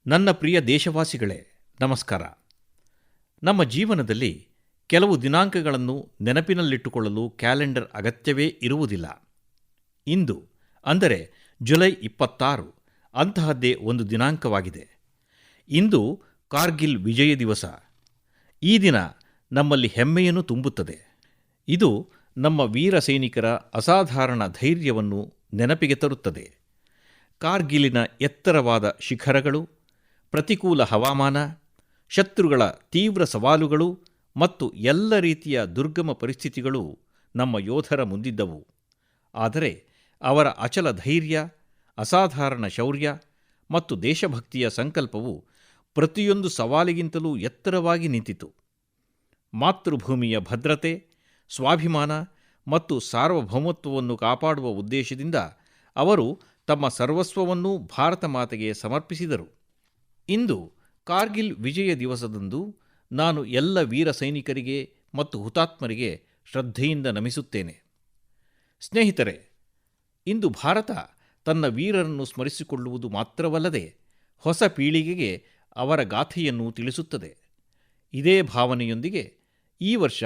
ನನ್ನ ಪ್ರಿಯ ದೇಶವಾಸಿಗಳೇ, ನಮಸ್ಕಾರ. ನಮ್ಮ ಜೀವನದಲ್ಲಿ ಕೆಲವು ದಿನಾಂಕಗಳನ್ನು ನೆನಪಿನಲ್ಲಿಟ್ಟುಕೊಳ್ಳಲು ಕ್ಯಾಲೆಂಡರ್ ಅಗತ್ಯವೇ ಇರುವುದಿಲ್ಲ. ಇಂದು ಅಂದರೆ ಜುಲೈ 26 ಅಂತಹದ್ದೇ ಒಂದು ದಿನಾಂಕವಾಗಿದೆ. ಇಂದು ಕಾರ್ಗಿಲ್ ವಿಜಯ ದಿವಸ. ಈ ದಿನ ನಮ್ಮಲ್ಲಿ ಹೆಮ್ಮೆಯನ್ನು ತುಂಬುತ್ತದೆ. ಇದು ನಮ್ಮ ವೀರ ಸೈನಿಕರ ಅಸಾಧಾರಣ ಧೈರ್ಯವನ್ನು ನೆನಪಿಗೆ ತರುತ್ತದೆ. ಕಾರ್ಗಿಲಿನ ಎತ್ತರವಾದ ಶಿಖರಗಳು, ಪ್ರತಿಕೂಲ ಹವಾಮಾನ, ಶತ್ರುಗಳ ತೀವ್ರ ಸವಾಲುಗಳು ಮತ್ತು ಎಲ್ಲ ರೀತಿಯ ದುರ್ಗಮ ಪರಿಸ್ಥಿತಿಗಳು ನಮ್ಮ ಯೋಧರ ಮುಂದಿದ್ದವು. ಆದರೆ ಅವರ ಅಚಲ ಧೈರ್ಯ, ಅಸಾಧಾರಣ ಶೌರ್ಯ ಮತ್ತು ದೇಶಭಕ್ತಿಯ ಸಂಕಲ್ಪವು ಪ್ರತಿಯೊಂದು ಸವಾಲಿಗಿಂತಲೂ ಎತ್ತರವಾಗಿ ನಿಂತಿತು. ಮಾತೃಭೂಮಿಯ ಭದ್ರತೆ, ಸ್ವಾಭಿಮಾನ ಮತ್ತು ಸಾರ್ವಭೌಮತ್ವವನ್ನು ಕಾಪಾಡುವ ಉದ್ದೇಶದಿಂದ ಅವರು ತಮ್ಮ ಸರ್ವಸ್ವವನ್ನೂ ಭಾರತ ಮಾತೆಗೆ ಸಮರ್ಪಿಸಿದರು. ಇಂದು ಕಾರ್ಗಿಲ್ ವಿಜಯ ದಿವಸದಂದು ನಾನು ಎಲ್ಲ ವೀರ ಸೈನಿಕರಿಗೆ ಮತ್ತು ಹುತಾತ್ಮರಿಗೆ ಶ್ರದ್ಧೆಯಿಂದ ನಮಿಸುತ್ತೇನೆ. ಸ್ನೇಹಿತರೆ, ಇಂದು ಭಾರತ ತನ್ನ ವೀರರನ್ನು ಸ್ಮರಿಸಿಕೊಳ್ಳುವುದು ಮಾತ್ರವಲ್ಲದೆ ಹೊಸ ಪೀಳಿಗೆಗೆ ಅವರ ಗಾಥೆಯನ್ನು ತಿಳಿಸುತ್ತದೆ. ಇದೇ ಭಾವನೆಯೊಂದಿಗೆ ಈ ವರ್ಷ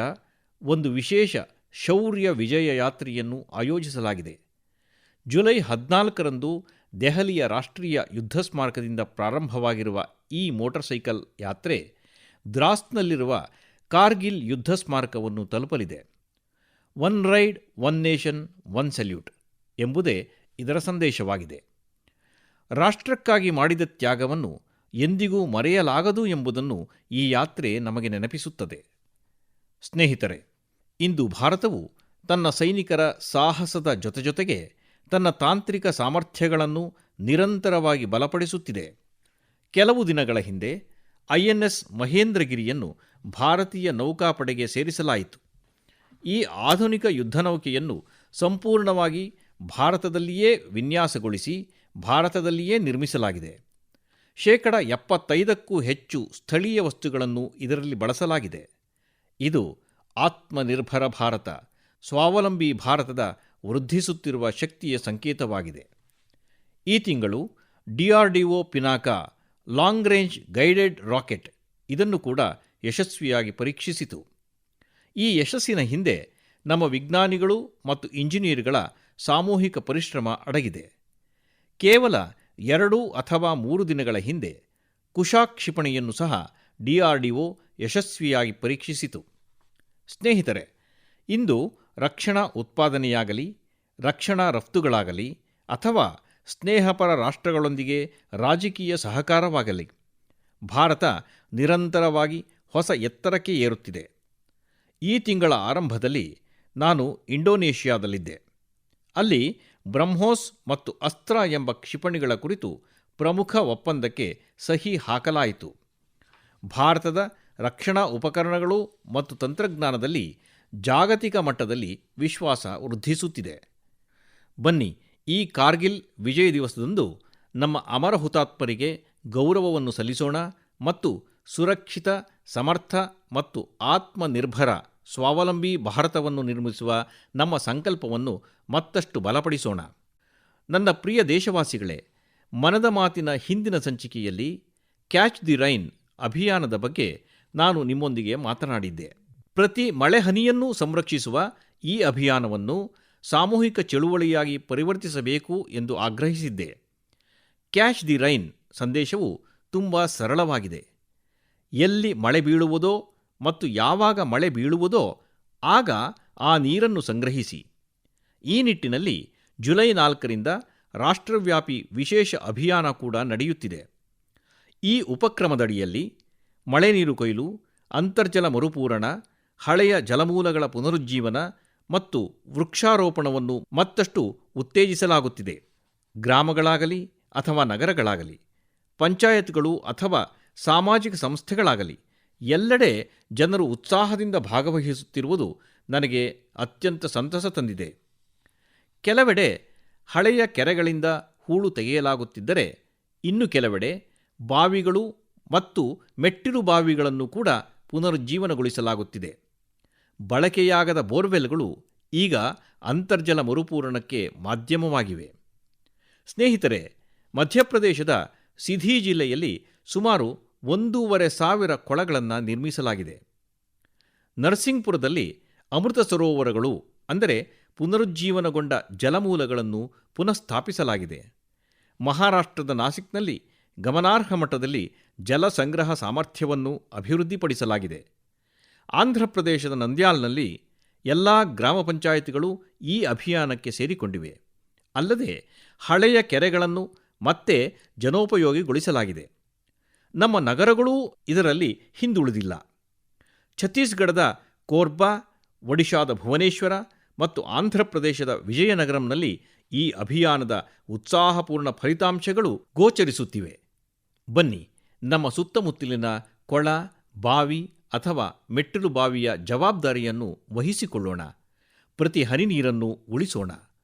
ಒಂದು ವಿಶೇಷ ಶೌರ್ಯ ವಿಜಯ ಯಾತ್ರೆಯನ್ನು ಆಯೋಜಿಸಲಾಗಿದೆ. ಜುಲೈ 14ರಂದು ದೆಹಲಿಯ ರಾಷ್ಟ್ರೀಯ ಯುದ್ಧ ಸ್ಮಾರಕದಿಂದ ಪ್ರಾರಂಭವಾಗಿರುವ ಈ ಮೋಟಾರ್ ಸೈಕಲ್ ಯಾತ್ರೆ ದ್ರಾಸ್ನಲ್ಲಿರುವ ಕಾರ್ಗಿಲ್ ಯುದ್ಧ ಸ್ಮಾರಕವನ್ನು ತಲುಪಲಿದೆ. One ride, one nation, one salute ಎಂಬುದೇ ಇದರ ಸಂದೇಶವಾಗಿದೆ. ರಾಷ್ಟ್ರಕ್ಕಾಗಿ ಮಾಡಿದ ತ್ಯಾಗವನ್ನು ಎಂದಿಗೂ ಮರೆಯಲಾಗದು ಎಂಬುದನ್ನು ಈ ಯಾತ್ರೆ ನಮಗೆ ನೆನಪಿಸುತ್ತದೆ. ಸ್ನೇಹಿತರೆ, ಇಂದು ಭಾರತವು ತನ್ನ ಸೈನಿಕರ ಸಾಹಸದ ಜೊತೆಗೆ ತನ್ನ ತಾಂತ್ರಿಕ ಸಾಮರ್ಥ್ಯಗಳನ್ನು ನಿರಂತರವಾಗಿ ಬಲಪಡಿಸುತ್ತಿದೆ. ಕೆಲವು ದಿನಗಳ ಹಿಂದೆ INS ಮಹೇಂದ್ರಗಿರಿಯನ್ನು ಭಾರತೀಯ ನೌಕಾಪಡೆಗೆ ಸೇರಿಸಲಾಯಿತು. ಈ ಆಧುನಿಕ ಯುದ್ಧನೌಕೆಯನ್ನು ಸಂಪೂರ್ಣವಾಗಿ ಭಾರತದಲ್ಲಿಯೇ ವಿನ್ಯಾಸಗೊಳಿಸಿ ಭಾರತದಲ್ಲಿಯೇ ನಿರ್ಮಿಸಲಾಗಿದೆ. 75ಕ್ಕೂ ಹೆಚ್ಚು ಸ್ಥಳೀಯ ವಸ್ತುಗಳನ್ನು ಇದರಲ್ಲಿ ಬಳಸಲಾಗಿದೆ. ಇದು ಆತ್ಮನಿರ್ಭರ ಭಾರತ, ಸ್ವಾವಲಂಬಿ ಭಾರತದ ವೃದ್ಧಿಸುತ್ತಿರುವ ಶಕ್ತಿಯ ಸಂಕೇತವಾಗಿದೆ. ಈ ತಿಂಗಳು DRDO Pinaka long range guided rocket ಇದನ್ನು ಕೂಡ ಯಶಸ್ವಿಯಾಗಿ ಪರೀಕ್ಷಿಸಿತು. ಈ ಯಶಸ್ಸಿನ ಹಿಂದೆ ನಮ್ಮ ವಿಜ್ಞಾನಿಗಳು ಮತ್ತು ಇಂಜಿನಿಯರ್ಗಳ ಸಾಮೂಹಿಕ ಪರಿಶ್ರಮ ಅಡಗಿದೆ. ಕೇವಲ 2 ಅಥವಾ 3 ದಿನಗಳ ಹಿಂದೆ ಕುಶಾ ಕ್ಷಿಪಣಿಯನ್ನು ಸಹ DRDO ಯಶಸ್ವಿಯಾಗಿ ಪರೀಕ್ಷಿಸಿತು. ಸ್ನೇಹಿತರೆ, ಇಂದು ರಕ್ಷಣಾ ಉತ್ಪಾದನೆಯಾಗಲಿ, ರಕ್ಷಣಾ ರಫ್ತುಗಳಾಗಲಿ ಅಥವಾ ಸ್ನೇಹಪರ ರಾಷ್ಟ್ರಗಳೊಂದಿಗೆ ರಾಜಕೀಯ ಸಹಕಾರವಾಗಲಿ, ಭಾರತ ನಿರಂತರವಾಗಿ ಹೊಸ ಎತ್ತರಕ್ಕೆ ಏರುತ್ತಿದೆ. ಈ ತಿಂಗಳ ಆರಂಭದಲ್ಲಿ ನಾನು ಇಂಡೋನೇಷ್ಯಾದಲ್ಲಿದ್ದೆ. ಅಲ್ಲಿ ಬ್ರಹ್ಮೋಸ್ ಮತ್ತು ಅಸ್ತ್ರ ಎಂಬ ಕ್ಷಿಪಣಿಗಳ ಕುರಿತು ಪ್ರಮುಖ ಒಪ್ಪಂದಕ್ಕೆ ಸಹಿ ಹಾಕಲಾಯಿತು. ಭಾರತದ ರಕ್ಷಣಾ ಉಪಕರಣಗಳು ಮತ್ತು ತಂತ್ರಜ್ಞಾನದಲ್ಲಿ ಜಾಗತಿಕ ಮಟ್ಟದಲ್ಲಿ ವಿಶ್ವಾಸ ವೃದ್ಧಿಸುತ್ತಿದೆ. ಬನ್ನಿ, ಈ ಕಾರ್ಗಿಲ್ ವಿಜಯ ದಿವಸದಂದು ನಮ್ಮ ಅಮರ ಹುತಾತ್ಮರಿಗೆ ಗೌರವವನ್ನು ಸಲ್ಲಿಸೋಣ ಮತ್ತು ಸುರಕ್ಷಿತ, ಸಮರ್ಥ ಮತ್ತು ಆತ್ಮನಿರ್ಭರ ಸ್ವಾವಲಂಬಿ ಭಾರತವನ್ನು ನಿರ್ಮಿಸುವ ನಮ್ಮ ಸಂಕಲ್ಪವನ್ನು ಮತ್ತಷ್ಟು ಬಲಪಡಿಸೋಣ. ನನ್ನ ಪ್ರಿಯ ದೇಶವಾಸಿಗಳೇ, ಮನದ ಮಾತಿನ ಹಿಂದಿನ ಸಂಚಿಕೆಯಲ್ಲಿ ಕ್ಯಾಚ್ ದಿ ರೈನ್ ಅಭಿಯಾನದ ಬಗ್ಗೆ ನಾನು ನಿಮ್ಮೊಂದಿಗೆ ಮಾತನಾಡಿದ್ದೆ. ಪ್ರತಿ ಮಳೆಹನಿಯನ್ನೂ ಸಂರಕ್ಷಿಸುವ ಈ ಅಭಿಯಾನವನ್ನು ಸಾಮೂಹಿಕ ಚಳುವಳಿಯಾಗಿ ಪರಿವರ್ತಿಸಬೇಕು ಎಂದು ಆಗ್ರಹಿಸಿದ್ದೆ. ಕ್ಯಾಚ್ ದಿ ರೈನ್ ಸಂದೇಶವು ತುಂಬ ಸರಳವಾಗಿದೆ. ಎಲ್ಲಿ ಮಳೆ ಬೀಳುವುದೋ ಮತ್ತು ಯಾವಾಗ ಮಳೆ ಬೀಳುವುದೋ ಆಗ ಆ ನೀರನ್ನು ಸಂಗ್ರಹಿಸಿ. ಈ ನಿಟ್ಟಿನಲ್ಲಿ ಜುಲೈ 4ರಿಂದ ರಾಷ್ಟ್ರವ್ಯಾಪಿ ವಿಶೇಷ ಅಭಿಯಾನ ಕೂಡ ನಡೆಯುತ್ತಿದೆ. ಈ ಉಪಕ್ರಮದಡಿಯಲ್ಲಿ ಮಳೆ ನೀರು ಕೊಯ್ಲು, ಅಂತರ್ಜಲ ಮರುಪೂರಣ, ಹಳೆಯ ಜಲಮೂಲಗಳ ಪುನರುಜ್ಜೀವನ ಮತ್ತು ವೃಕ್ಷಾರೋಪಣವನ್ನು ಮತ್ತಷ್ಟು ಉತ್ತೇಜಿಸಲಾಗುತ್ತಿದೆ. ಗ್ರಾಮಗಳಾಗಲಿ ಅಥವಾ ನಗರಗಳಾಗಲಿ, ಪಂಚಾಯತ್ಗಳು ಅಥವಾ ಸಾಮಾಜಿಕ ಸಂಸ್ಥೆಗಳಾಗಲಿ, ಎಲ್ಲೆಡೆ ಜನರು ಉತ್ಸಾಹದಿಂದ ಭಾಗವಹಿಸುತ್ತಿರುವುದು ನನಗೆ ಅತ್ಯಂತ ಸಂತಸ ತಂದಿದೆ. ಕೆಲವೆಡೆ ಹಳೆಯ ಕೆರೆಗಳಿಂದ ಹೂಳು ತೆಗೆಯಲಾಗುತ್ತಿದ್ದರೆ, ಇನ್ನು ಕೆಲವೆಡೆ ಬಾವಿಗಳು ಮತ್ತು ಮೆಟ್ಟಿಲು ಬಾವಿಗಳನ್ನು ಕೂಡ ಪುನರುಜ್ಜೀವನಗೊಳಿಸಲಾಗುತ್ತಿದೆ. ಬಳಕೆಯಾಗದ ಬೋರ್ವೆಲ್ಗಳು ಈಗ ಅಂತರ್ಜಲ ಮರುಪೂರಣಕ್ಕೆ ಮಾಧ್ಯಮವಾಗಿವೆ. ಸ್ನೇಹಿತರೆ, ಮಧ್ಯಪ್ರದೇಶದ ಸಿಧಿ ಜಿಲ್ಲೆಯಲ್ಲಿ ಸುಮಾರು 1,500 ಕೊಳಗಳನ್ನು ನಿರ್ಮಿಸಲಾಗಿದೆ. ನರಸಿಂಗ್ಪುರದಲ್ಲಿ ಅಮೃತ ಸರೋವರಗಳು ಅಂದರೆ ಪುನರುಜ್ಜೀವನಗೊಂಡ ಜಲಮೂಲಗಳನ್ನು ಪುನಃಸ್ಥಾಪಿಸಲಾಗಿದೆ. ಮಹಾರಾಷ್ಟ್ರದ ನಾಸಿಕ್ನಲ್ಲಿ ಗಮನಾರ್ಹ ಮಟ್ಟದಲ್ಲಿ ಜಲ ಸಂಗ್ರಹ ಸಾಮರ್ಥ್ಯವನ್ನು ಅಭಿವೃದ್ಧಿಪಡಿಸಲಾಗಿದೆ. ಆಂಧ್ರಪ್ರದೇಶದ ನಂದ್ಯಾಲ್ನಲ್ಲಿ ಎಲ್ಲ ಗ್ರಾಮ ಪಂಚಾಯಿತಿಗಳು ಈ ಅಭಿಯಾನಕ್ಕೆ ಸೇರಿಕೊಂಡಿವೆ. ಅಲ್ಲದೆ ಹಳೆಯ ಕೆರೆಗಳನ್ನು ಮತ್ತೆ ಜನೋಪಯೋಗಿಗೊಳಿಸಲಾಗಿದೆ. ನಮ್ಮ ನಗರಗಳೂ ಇದರಲ್ಲಿ ಹಿಂದುಳಿದಿಲ್ಲ. ಛತ್ತೀಸ್ಗಢದ ಕೋರ್ಬಾ, ಒಡಿಶಾದ ಭುವನೇಶ್ವರ ಮತ್ತು ಆಂಧ್ರಪ್ರದೇಶದ ವಿಜಯನಗರಂನಲ್ಲಿ ಈ ಅಭಿಯಾನದ ಉತ್ಸಾಹಪೂರ್ಣ ಫಲಿತಾಂಶಗಳು ಗೋಚರಿಸುತ್ತಿವೆ. ಬನ್ನಿ, ನಮ್ಮ ಸುತ್ತಮುತ್ತಲಿನ ಕೊಳ, ಬಾವಿ ಅಥವಾ ಮೆಟ್ಟಿಲು ಬಾವಿಯ ಜವಾಬ್ದಾರಿಯನ್ನು ವಹಿಸಿಕೊಳ್ಳೋಣ. ಪ್ರತಿ ಹನಿ ನೀರನ್ನು ಉಳಿಸೋಣ.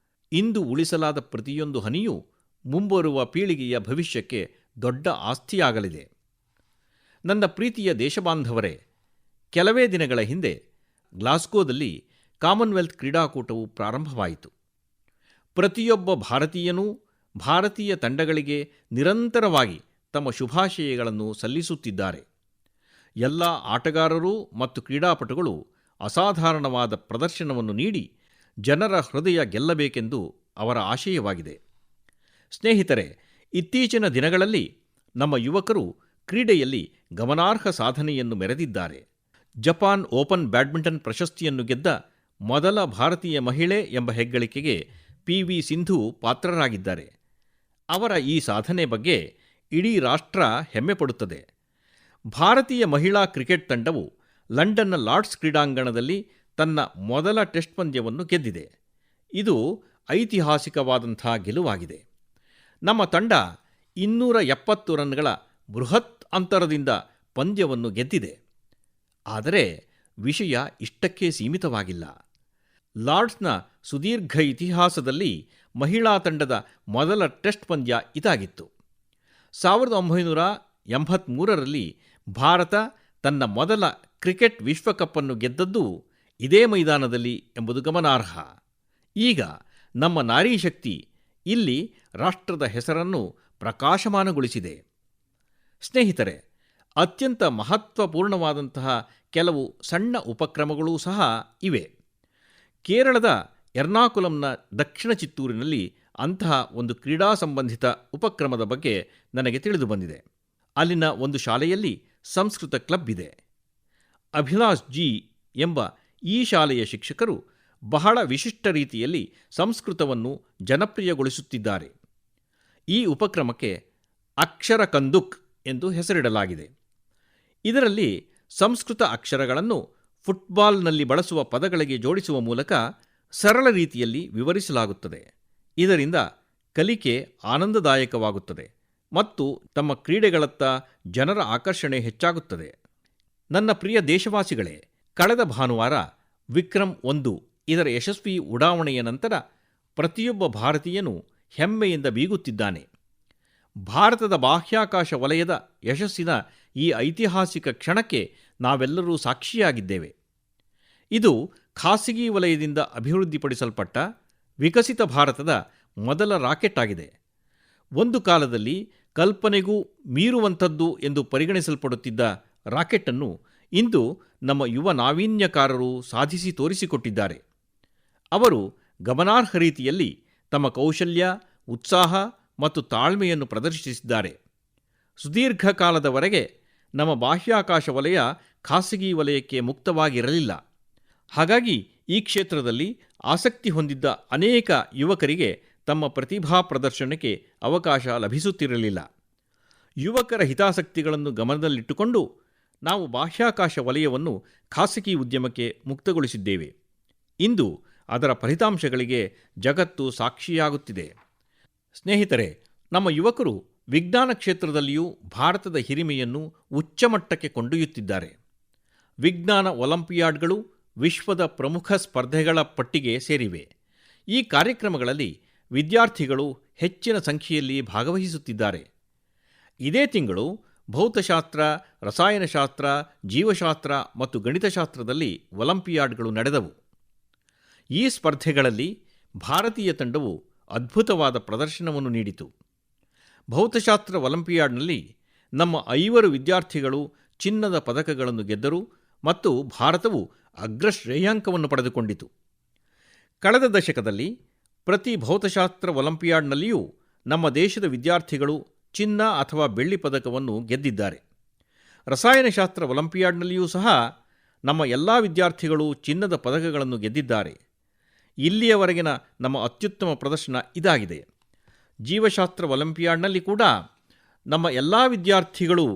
ಇಂದು ಉಳಿಸಲಾದ ಪ್ರತಿಯೊಂದು ಹನಿಯೂ ಮುಂಬರುವ ಪೀಳಿಗೆಯ ಭವಿಷ್ಯಕ್ಕೆ ದೊಡ್ಡ ಆಸ್ತಿಯಾಗಲಿದೆ. ನನ್ನ ಪ್ರೀತಿಯ ದೇಶಬಾಂಧವರೇ, ಕೆಲವೇ ದಿನಗಳ ಹಿಂದೆ ಗ್ಲಾಸ್ಗೋದಲ್ಲಿ ಕಾಮನ್ವೆಲ್ತ್ ಕ್ರೀಡಾಕೂಟವು ಪ್ರಾರಂಭವಾಯಿತು. ಪ್ರತಿಯೊಬ್ಬ ಭಾರತೀಯನೂ ಭಾರತೀಯ ತಂಡಗಳಿಗೆ ನಿರಂತರವಾಗಿ ತಮ್ಮ ಶುಭಾಶಯಗಳನ್ನು ಸಲ್ಲಿಸುತ್ತಿದ್ದಾರೆ. ಎಲ್ಲ ಆಟಗಾರರು ಮತ್ತು ಕ್ರೀಡಾಪಟುಗಳು ಅಸಾಧಾರಣವಾದ ಪ್ರದರ್ಶನವನ್ನು ನೀಡಿ ಜನರ ಹೃದಯ ಗೆಲ್ಲಬೇಕೆಂದು ಅವರ ಆಶಯವಾಗಿದೆ. ಸ್ನೇಹಿತರೆ, ಇತ್ತೀಚಿನ ದಿನಗಳಲ್ಲಿ ನಮ್ಮ ಯುವಕರು ಕ್ರೀಡೆಯಲ್ಲಿ ಗಮನಾರ್ಹ ಸಾಧನೆಯನ್ನು ಮೆರೆದಿದ್ದಾರೆ. ಜಪಾನ್ ಓಪನ್ ಬ್ಯಾಡ್ಮಿಂಟನ್ ಪ್ರಶಸ್ತಿಯನ್ನು ಗೆದ್ದ ಮೊದಲ ಭಾರತೀಯ ಮಹಿಳೆ ಎಂಬ ಹೆಗ್ಗಳಿಕೆಗೆ ಪಿ.ವಿ. ಸಿಂಧು ಪಾತ್ರರಾಗಿದ್ದಾರೆ. ಅವರ ಈ ಸಾಧನೆ ಬಗ್ಗೆ ಇಡೀ ರಾಷ್ಟ್ರ ಹೆಮ್ಮೆಪಡುತ್ತದೆ. ಭಾರತೀಯ ಮಹಿಳಾ ಕ್ರಿಕೆಟ್ ತಂಡವು ಲಂಡನ್ನ ಲಾರ್ಡ್ಸ್ ಕ್ರೀಡಾಂಗಣದಲ್ಲಿ ತನ್ನ ಮೊದಲ ಟೆಸ್ಟ್ ಪಂದ್ಯವನ್ನು ಗೆದ್ದಿದೆ. ಇದು ಐತಿಹಾಸಿಕವಾದಂಥ ಗೆಲುವಾಗಿದೆ. ನಮ್ಮ ತಂಡ 270 ರನ್ಗಳ ಬೃಹತ್ ಅಂತರದಿಂದ ಪಂದ್ಯವನ್ನು ಗೆದ್ದಿದೆ. ಆದರೆ ವಿಷಯ ಇಷ್ಟಕ್ಕೆ ಸೀಮಿತವಾಗಿಲ್ಲ. ಲಾರ್ಡ್ಸ್ನ ಸುದೀರ್ಘ ಇತಿಹಾಸದಲ್ಲಿ ಮಹಿಳಾ ತಂಡದ ಮೊದಲ ಟೆಸ್ಟ್ ಪಂದ್ಯ ಇದಾಗಿತ್ತು. 1983ರಲ್ಲಿ ಭಾರತ ತನ್ನ ಮೊದಲ ಕ್ರಿಕೆಟ್ ವಿಶ್ವಕಪ್ಪನ್ನು ಗೆದ್ದದ್ದು ಇದೇ ಮೈದಾನದಲ್ಲಿ ಎಂಬುದು ಗಮನಾರ್ಹ. ಈಗ ನಮ್ಮ ನಾರಿ ಶಕ್ತಿ ಇಲ್ಲಿ ರಾಷ್ಟ್ರದ ಹೆಸರನ್ನು ಪ್ರಕಾಶಮಾನಗೊಳಿಸಿದೆ. ಸ್ನೇಹಿತರೆ, ಅತ್ಯಂತ ಮಹತ್ವಪೂರ್ಣವಾದಂತಹ ಕೆಲವು ಸಣ್ಣ ಉಪಕ್ರಮಗಳೂ ಸಹ ಇವೆ. ಕೇರಳದ ಎರ್ನಾಕುಲಂನ ದಕ್ಷಿಣ ಚಿತ್ತೂರಿನಲ್ಲಿ ಅಂತಹ ಒಂದು ಕ್ರೀಡಾ ಸಂಬಂಧಿತ ಉಪಕ್ರಮದ ಬಗ್ಗೆ ನನಗೆ ತಿಳಿದು ಬಂದಿದೆ. ಅಲ್ಲಿನ ಒಂದು ಶಾಲೆಯಲ್ಲಿ ಸಂಸ್ಕೃತ ಕ್ಲಬ್ ಇದೆ. ಅಭಿಲಾಷ್ ಜಿ ಎಂಬ ಈ ಶಾಲೆಯ ಶಿಕ್ಷಕರು ಬಹಳ ವಿಶಿಷ್ಟ ರೀತಿಯಲ್ಲಿ ಸಂಸ್ಕೃತವನ್ನು ಜನಪ್ರಿಯಗೊಳಿಸುತ್ತಿದ್ದಾರೆ. ಈ ಉಪಕ್ರಮಕ್ಕೆ ಅಕ್ಷರ ಕಂದುಕ್ ಎಂದು ಹೆಸರಿಡಲಾಗಿದೆ. ಇದರಲ್ಲಿ ಸಂಸ್ಕೃತ ಅಕ್ಷರಗಳನ್ನು ಫುಟ್ಬಾಲ್ನಲ್ಲಿ ಬಳಸುವ ಪದಗಳಿಗೆ ಜೋಡಿಸುವ ಮೂಲಕ ಸರಳ ರೀತಿಯಲ್ಲಿ ವಿವರಿಸಲಾಗುತ್ತದೆ. ಇದರಿಂದ ಕಲಿಕೆ ಆನಂದದಾಯಕವಾಗುತ್ತದೆ ಮತ್ತು ತಮ್ಮ ಕ್ರೀಡೆಗಳತ್ತ ಜನರ ಆಕರ್ಷಣೆ ಹೆಚ್ಚಾಗುತ್ತದೆ. ನನ್ನ ಪ್ರಿಯ ದೇಶವಾಸಿಗಳೇ, ಕಳೆದ ಭಾನುವಾರ ವಿಕ್ರಮ್-1 ಇದರ ಯಶಸ್ವಿ ಉಡಾವಣೆಯ ನಂತರ ಪ್ರತಿಯೊಬ್ಬ ಭಾರತೀಯನೂ ಹೆಮ್ಮೆಯಿಂದ ಬೀಗುತ್ತಿದ್ದಾನೆ. ಭಾರತದ ಬಾಹ್ಯಾಕಾಶ ವಲಯದ ಯಶಸ್ಸಿನ ಈ ಐತಿಹಾಸಿಕ ಕ್ಷಣಕ್ಕೆ ನಾವೆಲ್ಲರೂ ಸಾಕ್ಷಿಯಾಗಿದ್ದೇವೆ. ಇದು ಖಾಸಗಿ ವಲಯದಿಂದ ಅಭಿವೃದ್ಧಿಪಡಿಸಲ್ಪಟ್ಟ ವಿಕಸಿತ ಭಾರತದ ಮೊದಲ ರಾಕೆಟ್ ಆಗಿದೆ. ಒಂದು ಕಾಲದಲ್ಲಿ ಕಲ್ಪನೆಗೂ ಮೀರುವಂಥದ್ದು ಎಂದು ಪರಿಗಣಿಸಲ್ಪಡುತ್ತಿದ್ದ ರಾಕೆಟನ್ನು ಇಂದು ನಮ್ಮ ಯುವ ನಾವೀನ್ಯಕಾರರು ಸಾಧಿಸಿ ತೋರಿಸಿಕೊಟ್ಟಿದ್ದಾರೆ. ಅವರು ಗಮನಾರ್ಹ ರೀತಿಯಲ್ಲಿ ತಮ್ಮ ಕೌಶಲ್ಯ, ಉತ್ಸಾಹ ಮತ್ತು ತಾಳ್ಮೆಯನ್ನು ಪ್ರದರ್ಶಿಸಿದ್ದಾರೆ. ಸುದೀರ್ಘ ಕಾಲದವರೆಗೆ ನಮ್ಮ ಬಾಹ್ಯಾಕಾಶ ವಲಯ ಖಾಸಗಿ ವಲಯಕ್ಕೆ ಮುಕ್ತವಾಗಿರಲಿಲ್ಲ. ಹಾಗಾಗಿ ಈ ಕ್ಷೇತ್ರದಲ್ಲಿ ಆಸಕ್ತಿ ಹೊಂದಿದ್ದ ಅನೇಕ ಯುವಕರಿಗೆ ತಮ್ಮ ಪ್ರತಿಭಾ ಪ್ರದರ್ಶನಕ್ಕೆ ಅವಕಾಶ ಲಭಿಸುತ್ತಿರಲಿಲ್ಲ. ಯುವಕರ ಹಿತಾಸಕ್ತಿಗಳನ್ನು ಗಮನದಲ್ಲಿಟ್ಟುಕೊಂಡು ನಾವು ಬಾಹ್ಯಾಕಾಶ ವಲಯವನ್ನು ಖಾಸಗಿ ಉದ್ಯಮಕ್ಕೆ ಮುಕ್ತಗೊಳಿಸಿದ್ದೇವೆ. ಇಂದು ಅದರ ಫಲಿತಾಂಶಗಳಿಗೆ ಜಗತ್ತು ಸಾಕ್ಷಿಯಾಗುತ್ತಿದೆ. ಸ್ನೇಹಿತರೆ, ನಮ್ಮ ಯುವಕರು ವಿಜ್ಞಾನ ಕ್ಷೇತ್ರದಲ್ಲಿಯೂ ಭಾರತದ ಹಿರಿಮೆಯನ್ನು ಉಚ್ಚಮಟ್ಟಕ್ಕೆ ಕೊಂಡೊಯ್ಯುತ್ತಿದ್ದಾರೆ. ವಿಜ್ಞಾನ ಒಲಿಂಪಿಯಾಡ್ಗಳು ವಿಶ್ವದ ಪ್ರಮುಖ ಸ್ಪರ್ಧೆಗಳ ಪಟ್ಟಿಗೆ ಸೇರಿವೆ. ಈ ಕಾರ್ಯಕ್ರಮಗಳಲ್ಲಿ ವಿದ್ಯಾರ್ಥಿಗಳು ಹೆಚ್ಚಿನ ಸಂಖ್ಯೆಯಲ್ಲಿ ಭಾಗವಹಿಸುತ್ತಿದ್ದಾರೆ. ಇದೇ ತಿಂಗಳು ಭೌತಶಾಸ್ತ್ರ, ರಸಾಯನಶಾಸ್ತ್ರ, ಜೀವಶಾಸ್ತ್ರ ಮತ್ತು ಗಣಿತಶಾಸ್ತ್ರದಲ್ಲಿ ಒಲಿಂಪಿಯಾಡ್ಗಳು ನಡೆದವು. ಈ ಸ್ಪರ್ಧೆಗಳಲ್ಲಿ ಭಾರತೀಯ ತಂಡವು ಅದ್ಭುತವಾದ ಪ್ರದರ್ಶನವನ್ನು ನೀಡಿತು. ಭೌತಶಾಸ್ತ್ರ ಒಲಿಂಪಿಯಾಡ್ನಲ್ಲಿ ನಮ್ಮ 5 ವಿದ್ಯಾರ್ಥಿಗಳು ಚಿನ್ನದ ಪದಕಗಳನ್ನು ಗೆದ್ದರು ಮತ್ತು ಭಾರತವು ಅಗ್ರ ಶ್ರೇಯಾಂಕವನ್ನು ಪಡೆದುಕೊಂಡಿತು. ಕಳೆದ ದಶಕದಲ್ಲಿ ಪ್ರತಿ ಭೌತಶಾಸ್ತ್ರ ಒಲಿಂಪಿಯಾಡ್ನಲ್ಲಿಯೂ ನಮ್ಮ ದೇಶದ ವಿದ್ಯಾರ್ಥಿಗಳು ಚಿನ್ನ ಅಥವಾ ಬೆಳ್ಳಿ ಪದಕವನ್ನು ಗೆದ್ದಿದ್ದಾರೆ. ರಸಾಯನಶಾಸ್ತ್ರ ಒಲಿಂಪಿಯಾಡ್ನಲ್ಲಿಯೂ ಸಹ ನಮ್ಮ ಎಲ್ಲ ವಿದ್ಯಾರ್ಥಿಗಳು ಚಿನ್ನದ ಪದಕಗಳನ್ನು ಗೆದ್ದಿದ್ದಾರೆ. ಇಲ್ಲಿಯವರೆಗಿನ ನಮ್ಮ ಅತ್ಯುತ್ತಮ ಪ್ರದರ್ಶನ ಇದಾಗಿದೆ. ಜೀವಶಾಸ್ತ್ರ ಒಲಿಂಪಿಯಾಡ್ನಲ್ಲಿ ಕೂಡ ನಮ್ಮ ಎಲ್ಲ ವಿದ್ಯಾರ್ಥಿಗಳು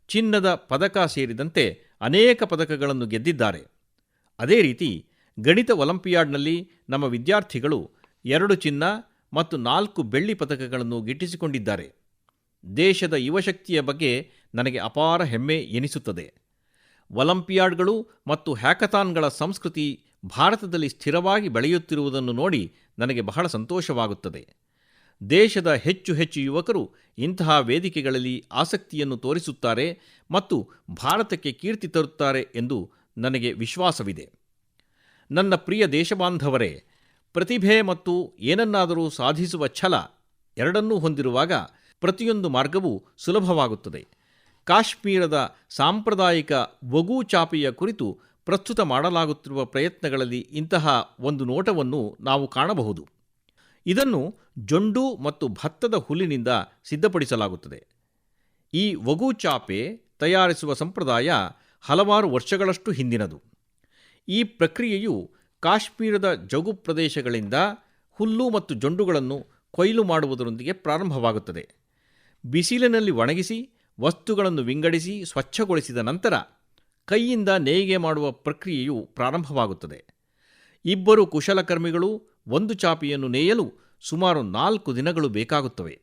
ಚಿನ್ನದ ಪದಕ ಸೇರಿದಂತೆ ಅನೇಕ ಪದಕಗಳನ್ನು ಗೆದ್ದಿದ್ದಾರೆ. ಅದೇ ರೀತಿ ಗಣಿತ ಒಲಿಂಪಿಯಾಡ್ನಲ್ಲಿ ನಮ್ಮ ವಿದ್ಯಾರ್ಥಿಗಳು 2 ಚಿನ್ನ ಮತ್ತು 4 ಬೆಳ್ಳಿ ಪದಕಗಳನ್ನು ಗಿಟ್ಟಿಸಿಕೊಂಡಿದ್ದಾರೆ. ದೇಶದ ಯುವಶಕ್ತಿಯ ಬಗ್ಗೆ ನನಗೆ ಅಪಾರ ಹೆಮ್ಮೆ ಎನಿಸುತ್ತದೆ. ಒಲಿಂಪಿಯಾಡ್ಗಳು ಮತ್ತು ಹ್ಯಾಕಥಾನ್ಗಳ ಸಂಸ್ಕೃತಿ ಭಾರತದಲ್ಲಿ ಸ್ಥಿರವಾಗಿ ಬೆಳೆಯುತ್ತಿರುವುದನ್ನು ನೋಡಿ ನನಗೆ ಬಹಳ ಸಂತೋಷವಾಗುತ್ತದೆ. ದೇಶದ ಹೆಚ್ಚು ಹೆಚ್ಚು ಯುವಕರು ಇಂತಹ ವೇದಿಕೆಗಳಲ್ಲಿ ಆಸಕ್ತಿಯನ್ನು ತೋರಿಸುತ್ತಾರೆ ಮತ್ತು ಭಾರತಕ್ಕೆ ಕೀರ್ತಿ ತರುತ್ತಾರೆ ಎಂದು ನನಗೆ ವಿಶ್ವಾಸವಿದೆ. ನನ್ನ ಪ್ರಿಯ ದೇಶಬಾಂಧವರೇ, ಪ್ರತಿಭೆ ಮತ್ತು ಏನನ್ನಾದರೂ ಸಾಧಿಸುವ ಛಲ ಎರಡನ್ನೂ ಹೊಂದಿರುವಾಗ ಪ್ರತಿಯೊಂದು ಮಾರ್ಗವೂ ಸುಲಭವಾಗುತ್ತದೆ. ಕಾಶ್ಮೀರದ ಸಾಂಪ್ರದಾಯಿಕ ವಗು ಚಾಪೆಯ ಕುರಿತು ಪ್ರಸ್ತುತ ಮಾಡಲಾಗುತ್ತಿರುವ ಪ್ರಯತ್ನಗಳಲ್ಲಿ ಇಂತಹ ಒಂದು ನೋಟವನ್ನು ನಾವು ಕಾಣಬಹುದು. ಇದನ್ನು ಜೊಂಡು ಮತ್ತು ಭತ್ತದ ಹುಲ್ಲಿನಿಂದ ಸಿದ್ಧಪಡಿಸಲಾಗುತ್ತದೆ. ಈ ವಗು ಚಾಪೆ ತಯಾರಿಸುವ ಸಂಪ್ರದಾಯ ಹಲವಾರು ವರ್ಷಗಳಷ್ಟು ಹಿಂದಿನದು. ಈ ಪ್ರಕ್ರಿಯೆಯು ಕಾಶ್ಮೀರದ ಜೌಗು ಪ್ರದೇಶಗಳಿಂದ ಹುಲ್ಲು ಮತ್ತು ಜೊಂಡುಗಳನ್ನು ಕೊಯ್ಲು ಮಾಡುವುದರೊಂದಿಗೆ ಪ್ರಾರಂಭವಾಗುತ್ತದೆ. ಬಿಸಿಲಿನಲ್ಲಿ ಒಣಗಿಸಿ ವಸ್ತುಗಳನ್ನು ವಿಂಗಡಿಸಿ ಸ್ವಚ್ಛಗೊಳಿಸಿದ ನಂತರ ಕೈಯಿಂದ ನೇಯ್ಗೆ ಮಾಡುವ ಪ್ರಕ್ರಿಯೆಯು ಪ್ರಾರಂಭವಾಗುತ್ತದೆ. 2 ಕುಶಲಕರ್ಮಿಗಳು ಒಂದು ಚಾಪೆಯನ್ನು ನೇಯಲು ಸುಮಾರು 4 ದಿನಗಳು ಬೇಕಾಗುತ್ತವೆ.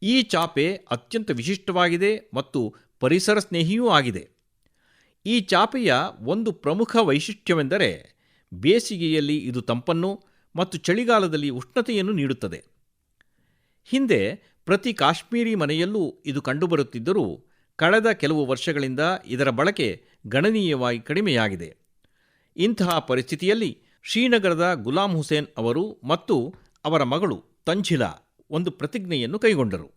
ಈ ಚಾಪೆ ಅತ್ಯಂತ ವಿಶಿಷ್ಟವಾಗಿದೆ ಮತ್ತು ಪರಿಸರ ಸ್ನೇಹಿಯೂ ಆಗಿದೆ. ಈ ಚಾಪೆಯ ಒಂದು ಪ್ರಮುಖ ವೈಶಿಷ್ಟ್ಯವೆಂದರೆ ಬೇಸಿಗೆಯಲ್ಲಿ ಇದು ತಂಪನ್ನು ಮತ್ತು ಚಳಿಗಾಲದಲ್ಲಿ ಉಷ್ಣತೆಯನ್ನು ನೀಡುತ್ತದೆ. ಹಿಂದೆ ಪ್ರತಿ ಕಾಶ್ಮೀರಿ ಮನೆಯಲ್ಲೂ ಇದು ಕಂಡುಬರುತ್ತಿದ್ದರೂ ಕಳೆದ ಕೆಲವು ವರ್ಷಗಳಿಂದ ಇದರ ಬಳಕೆ ಗಣನೀಯವಾಗಿ ಕಡಿಮೆಯಾಗಿದೆ. ಇಂತಹ ಪರಿಸ್ಥಿತಿಯಲ್ಲಿ ಶ್ರೀನಗರದ ಗುಲಾಂ ಹುಸೇನ್ ಅವರು ಮತ್ತು ಅವರ ಮಗಳು ತಂಜಿಲಾ ಒಂದು ಪ್ರತಿಜ್ಞೆಯನ್ನು ಕೈಗೊಂಡರು.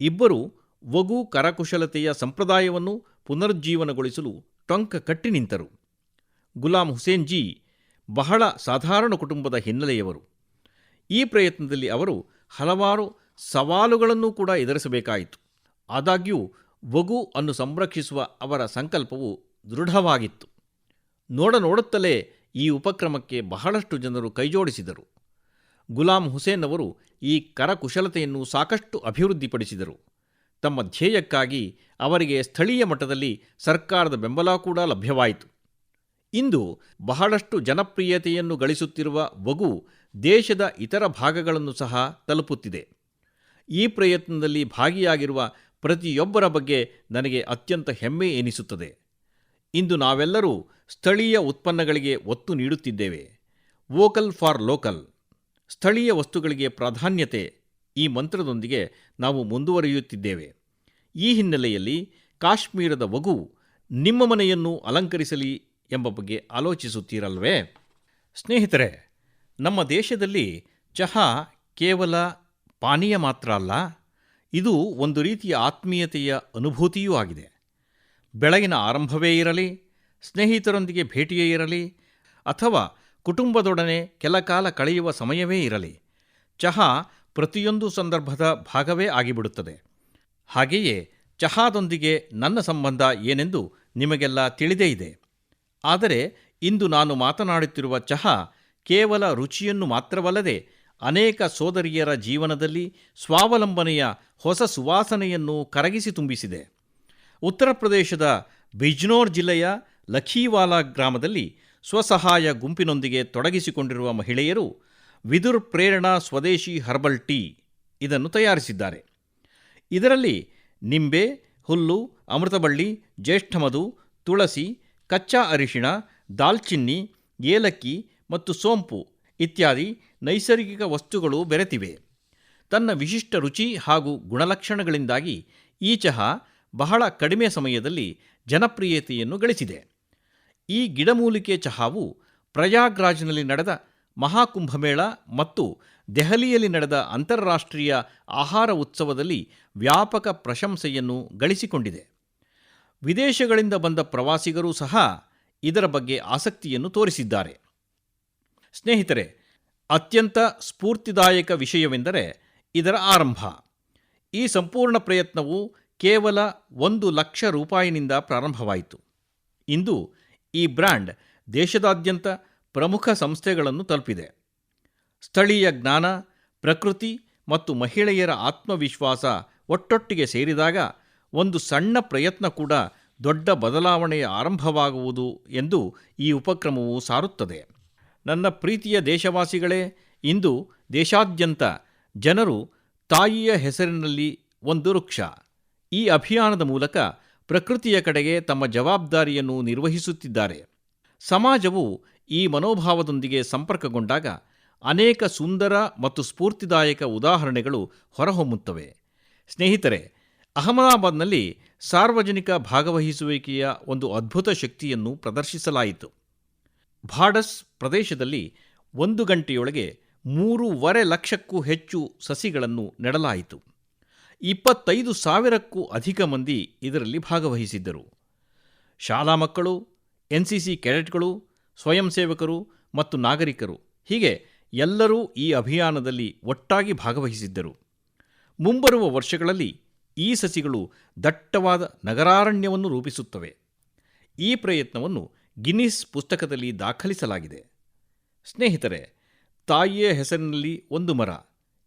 ಇಬ್ಬರು ವಗು ಕರಕುಶಲತೆಯ ಸಂಪ್ರದಾಯವನ್ನು ಪುನರುಜ್ಜೀವನಗೊಳಿಸಲು ಟೊಂಕ ಕಟ್ಟಿ ನಿಂತರು. ಗುಲಾಂ ಹುಸೇನ್ ಜಿ ಬಹಳ ಸಾಧಾರಣ ಕುಟುಂಬದ ಹಿನ್ನೆಲೆಯವರು. ಈ ಪ್ರಯತ್ನದಲ್ಲಿ ಅವರು ಹಲವಾರು ಸವಾಲುಗಳನ್ನು ಕೂಡ ಎದುರಿಸಬೇಕಾಯಿತು. ಆದಾಗ್ಯೂ ವಗು ಅನ್ನು ಸಂರಕ್ಷಿಸುವ ಅವರ ಸಂಕಲ್ಪವು ದೃಢವಾಗಿತ್ತು. ನೋಡುತ್ತಲೇ ಈ ಉಪಕ್ರಮಕ್ಕೆ ಬಹಳಷ್ಟು ಜನರು ಕೈಜೋಡಿಸಿದರು. ಗುಲಾಂ ಹುಸೇನ್ ಅವರು ಈ ಕರಕುಶಲತೆಯನ್ನು ಸಾಕಷ್ಟು ಅಭಿವೃದ್ಧಿಪಡಿಸಿದರು. ತಮ್ಮ ಧ್ಯೇಯಕ್ಕಾಗಿ ಅವರಿಗೆ ಸ್ಥಳೀಯ ಮಟ್ಟದಲ್ಲಿ ಸರ್ಕಾರದ ಬೆಂಬಲ ಕೂಡ ಲಭ್ಯವಾಯಿತು. ಇಂದು ಬಹಳಷ್ಟು ಜನಪ್ರಿಯತೆಯನ್ನು ಗಳಿಸುತ್ತಿರುವ ವಗು ದೇಶದ ಇತರ ಭಾಗಗಳನ್ನು ಸಹ ತಲುಪುತ್ತಿದೆ. ಈ ಪ್ರಯತ್ನದಲ್ಲಿ ಭಾಗಿಯಾಗಿರುವ ಪ್ರತಿಯೊಬ್ಬರ ಬಗ್ಗೆ ನನಗೆ ಅತ್ಯಂತ ಹೆಮ್ಮೆ ಎನಿಸುತ್ತದೆ. ಇಂದು ನಾವೆಲ್ಲರೂ ಸ್ಥಳೀಯ ಉತ್ಪನ್ನಗಳಿಗೆ ಒತ್ತು ನೀಡುತ್ತಿದ್ದೇವೆ. ವೋಕಲ್ ಫಾರ್ ಲೋಕಲ್, ಸ್ಥಳೀಯ ವಸ್ತುಗಳಿಗೆ ಪ್ರಾಧಾನ್ಯತೆ, ಈ ಮಂತ್ರದೊಂದಿಗೆ ನಾವು ಮುಂದುವರಿಯುತ್ತಿದ್ದೇವೆ. ಈ ಹಿನ್ನೆಲೆಯಲ್ಲಿ ಕಾಶ್ಮೀರದ ವಗು ನಿಮ್ಮ ಮನೆಯನ್ನು ಅಲಂಕರಿಸಲಿ ಎಂಬ ಬಗ್ಗೆ ಆಲೋಚಿಸುತ್ತೀರಲ್ವೇ? ಸ್ನೇಹಿತರೆ, ನಮ್ಮ ದೇಶದಲ್ಲಿ ಚಹಾ ಕೇವಲ ಪಾನೀಯ ಮಾತ್ರ ಅಲ್ಲ, ಇದು ಒಂದು ರೀತಿಯ ಆತ್ಮೀಯತೆಯ ಅನುಭೂತಿಯೂ ಆಗಿದೆ. ಬೆಳಗಿನ ಆರಂಭವೇ ಇರಲಿ, ಸ್ನೇಹಿತರೊಂದಿಗೆ ಭೇಟಿಯೇ ಇರಲಿ, ಅಥವಾ ಕುಟುಂಬದೊಡನೆ ಕೆಲಕಾಲ ಕಳೆಯುವ ಸಮಯವೇ ಇರಲಿ, ಚಹಾ ಪ್ರತಿಯೊಂದು ಸಂದರ್ಭದ ಭಾಗವೇ ಆಗಿಬಿಡುತ್ತದೆ. ಹಾಗೆಯೇ ಚಹಾದೊಂದಿಗೆ ನನ್ನ ಸಂಬಂಧ ಏನೆಂದು ನಿಮಗೆಲ್ಲ ತಿಳಿದೇ ಇದೆ. ಆದರೆ ಇಂದು ನಾನು ಮಾತನಾಡುತ್ತಿರುವ ಚಹಾ ಕೇವಲ ರುಚಿಯನ್ನು ಮಾತ್ರವಲ್ಲದೆ ಅನೇಕ ಸೋದರಿಯರ ಜೀವನದಲ್ಲಿ ಸ್ವಾವಲಂಬನೆಯ ಹೊಸ ಸುವಾಸನೆಯನ್ನು ಕರಗಿಸಿ ತುಂಬಿಸಿದೆ. ಉತ್ತರ ಪ್ರದೇಶದ ಬಿಜ್ನೋರ್ ಜಿಲ್ಲೆಯ ಲಖೀವಾಲಾ ಗ್ರಾಮದಲ್ಲಿ ಸ್ವಸಹಾಯ ಗುಂಪಿನೊಂದಿಗೆ ತೊಡಗಿಸಿಕೊಂಡಿರುವ ಮಹಿಳೆಯರು ವಿದುರ್ ಪ್ರೇರಣಾ ಸ್ವದೇಶಿ ಹರ್ಬಲ್ ಟೀ ಇದನ್ನು ತಯಾರಿಸಿದ್ದಾರೆ. ಇದರಲ್ಲಿ ನಿಂಬೆ, ಹುಲ್ಲು, ಅಮೃತಬಳ್ಳಿ, ಜ್ಯೇಷ್ಠಮಧು, ತುಳಸಿ, ಕಚ್ಚಾ ಅರಿಶಿಣ, ದಾಲ್ಚಿನ್ನಿ, ಏಲಕ್ಕಿ ಮತ್ತು ಸೋಂಪು ಇತ್ಯಾದಿ ನೈಸರ್ಗಿಕ ವಸ್ತುಗಳು ಬೆರೆತಿವೆ. ತನ್ನ ವಿಶಿಷ್ಟ ರುಚಿ ಹಾಗೂ ಗುಣಲಕ್ಷಣಗಳಿಂದಾಗಿ ಈ ಚಹಾ ಬಹಳ ಕಡಿಮೆ ಸಮಯದಲ್ಲಿ ಜನಪ್ರಿಯತೆಯನ್ನು ಗಳಿಸಿದೆ. ಈ ಗಿಡಮೂಲಿಕೆ ಚಹಾವು ಪ್ರಯಾಗ್ರಾಜ್ನಲ್ಲಿ ನಡೆದ ಮಹಾಕುಂಭಮೇಳ ಮತ್ತು ದೆಹಲಿಯಲ್ಲಿ ನಡೆದ ಅಂತಾರಾಷ್ಟ್ರೀಯ ಆಹಾರ ಉತ್ಸವದಲ್ಲಿ ವ್ಯಾಪಕ ಪ್ರಶಂಸೆಯನ್ನು ಗಳಿಸಿಕೊಂಡಿದೆ. ವಿದೇಶಗಳಿಂದ ಬಂದ ಪ್ರವಾಸಿಗರೂ ಸಹ ಇದರ ಬಗ್ಗೆ ಆಸಕ್ತಿಯನ್ನು ತೋರಿಸಿದ್ದಾರೆ. ಸ್ನೇಹಿತರೆ, ಅತ್ಯಂತ ಸ್ಫೂರ್ತಿದಾಯಕ ವಿಷಯವೆಂದರೆ ಇದರ ಆರಂಭ. ಈ ಸಂಪೂರ್ಣ ಪ್ರಯತ್ನವು ಕೇವಲ 1,00,000 ರೂಪಾಯಿನಿಂದ ಪ್ರಾರಂಭವಾಯಿತು. ಇಂದು ಈ ಬ್ರ್ಯಾಂಡ್ ದೇಶದಾದ್ಯಂತ ಪ್ರಮುಖ ಸಂಸ್ಥೆಗಳನ್ನು ತಲುಪಿದೆ. ಸ್ಥಳೀಯ ಜ್ಞಾನ, ಪ್ರಕೃತಿ ಮತ್ತು ಮಹಿಳೆಯರ ಆತ್ಮವಿಶ್ವಾಸ ಒಟ್ಟೊಟ್ಟಿಗೆ ಸೇರಿದಾಗ ಒಂದು ಸಣ್ಣ ಪ್ರಯತ್ನ ಕೂಡ ದೊಡ್ಡ ಬದಲಾವಣೆಯ ಆರಂಭವಾಗುವುದು ಎಂದು ಈ ಉಪಕ್ರಮವು ಸಾರುತ್ತದೆ. ನನ್ನ ಪ್ರೀತಿಯ ದೇಶವಾಸಿಗಳೇ, ಇಂದು ದೇಶಾದ್ಯಂತ ಜನರು ತಾಯಿಯ ಹೆಸರಿನಲ್ಲಿ ಒಂದು ವೃಕ್ಷ ಈ ಅಭಿಯಾನದ ಮೂಲಕ ಪ್ರಕೃತಿಯ ಕಡೆಗೆ ತಮ್ಮ ಜವಾಬ್ದಾರಿಯನ್ನು ನಿರ್ವಹಿಸುತ್ತಿದ್ದಾರೆ. ಸಮಾಜವು ಈ ಮನೋಭಾವದೊಂದಿಗೆ ಸಂಪರ್ಕಗೊಂಡಾಗ ಅನೇಕ ಸುಂದರ ಮತ್ತು ಸ್ಫೂರ್ತಿದಾಯಕ ಉದಾಹರಣೆಗಳು ಹೊರಹೊಮ್ಮುತ್ತವೆ. ಸ್ನೇಹಿತರೆ, ಅಹಮದಾಬಾದ್ನಲ್ಲಿ ಸಾರ್ವಜನಿಕ ಭಾಗವಹಿಸುವಿಕೆಯ ಒಂದು ಅದ್ಭುತ ಶಕ್ತಿಯನ್ನು ಪ್ರದರ್ಶಿಸಲಾಯಿತು. ಭಾಡಸ್ ಪ್ರದೇಶದಲ್ಲಿ 1 ಗಂಟೆಯೊಳಗೆ 3.5 ಲಕ್ಷಕ್ಕೂ ಹೆಚ್ಚು ಸಸಿಗಳನ್ನು ನೆಡಲಾಯಿತು. 25,000ಕ್ಕೂ ಅಧಿಕ ಮಂದಿ ಇದರಲ್ಲಿ ಭಾಗವಹಿಸಿದ್ದರು. ಶಾಲಾ ಮಕ್ಕಳು, ಎನ್ಸಿಸಿ ಕೆಡೆಟ್ಗಳು, ಸ್ವಯಂ ಸೇವಕರು ಮತ್ತು ನಾಗರಿಕರು ಹೀಗೆ ಎಲ್ಲರೂ ಈ ಅಭಿಯಾನದಲ್ಲಿ ಒಟ್ಟಾಗಿ ಭಾಗವಹಿಸಿದ್ದರು. ಮುಂಬರುವ ವರ್ಷಗಳಲ್ಲಿ ಈ ಸಸಿಗಳು ದಟ್ಟವಾದ ನಗರಾರಣ್ಯವನ್ನು ರೂಪಿಸುತ್ತವೆ. ಈ ಪ್ರಯತ್ನವನ್ನು ಗಿನ್ನಿಸ್ ಪುಸ್ತಕದಲ್ಲಿ ದಾಖಲಿಸಲಾಗಿದೆ. ಸ್ನೇಹಿತರೆ, ತಾಯಿಯ ಹೆಸರಿನಲ್ಲಿ ಒಂದು ಮರ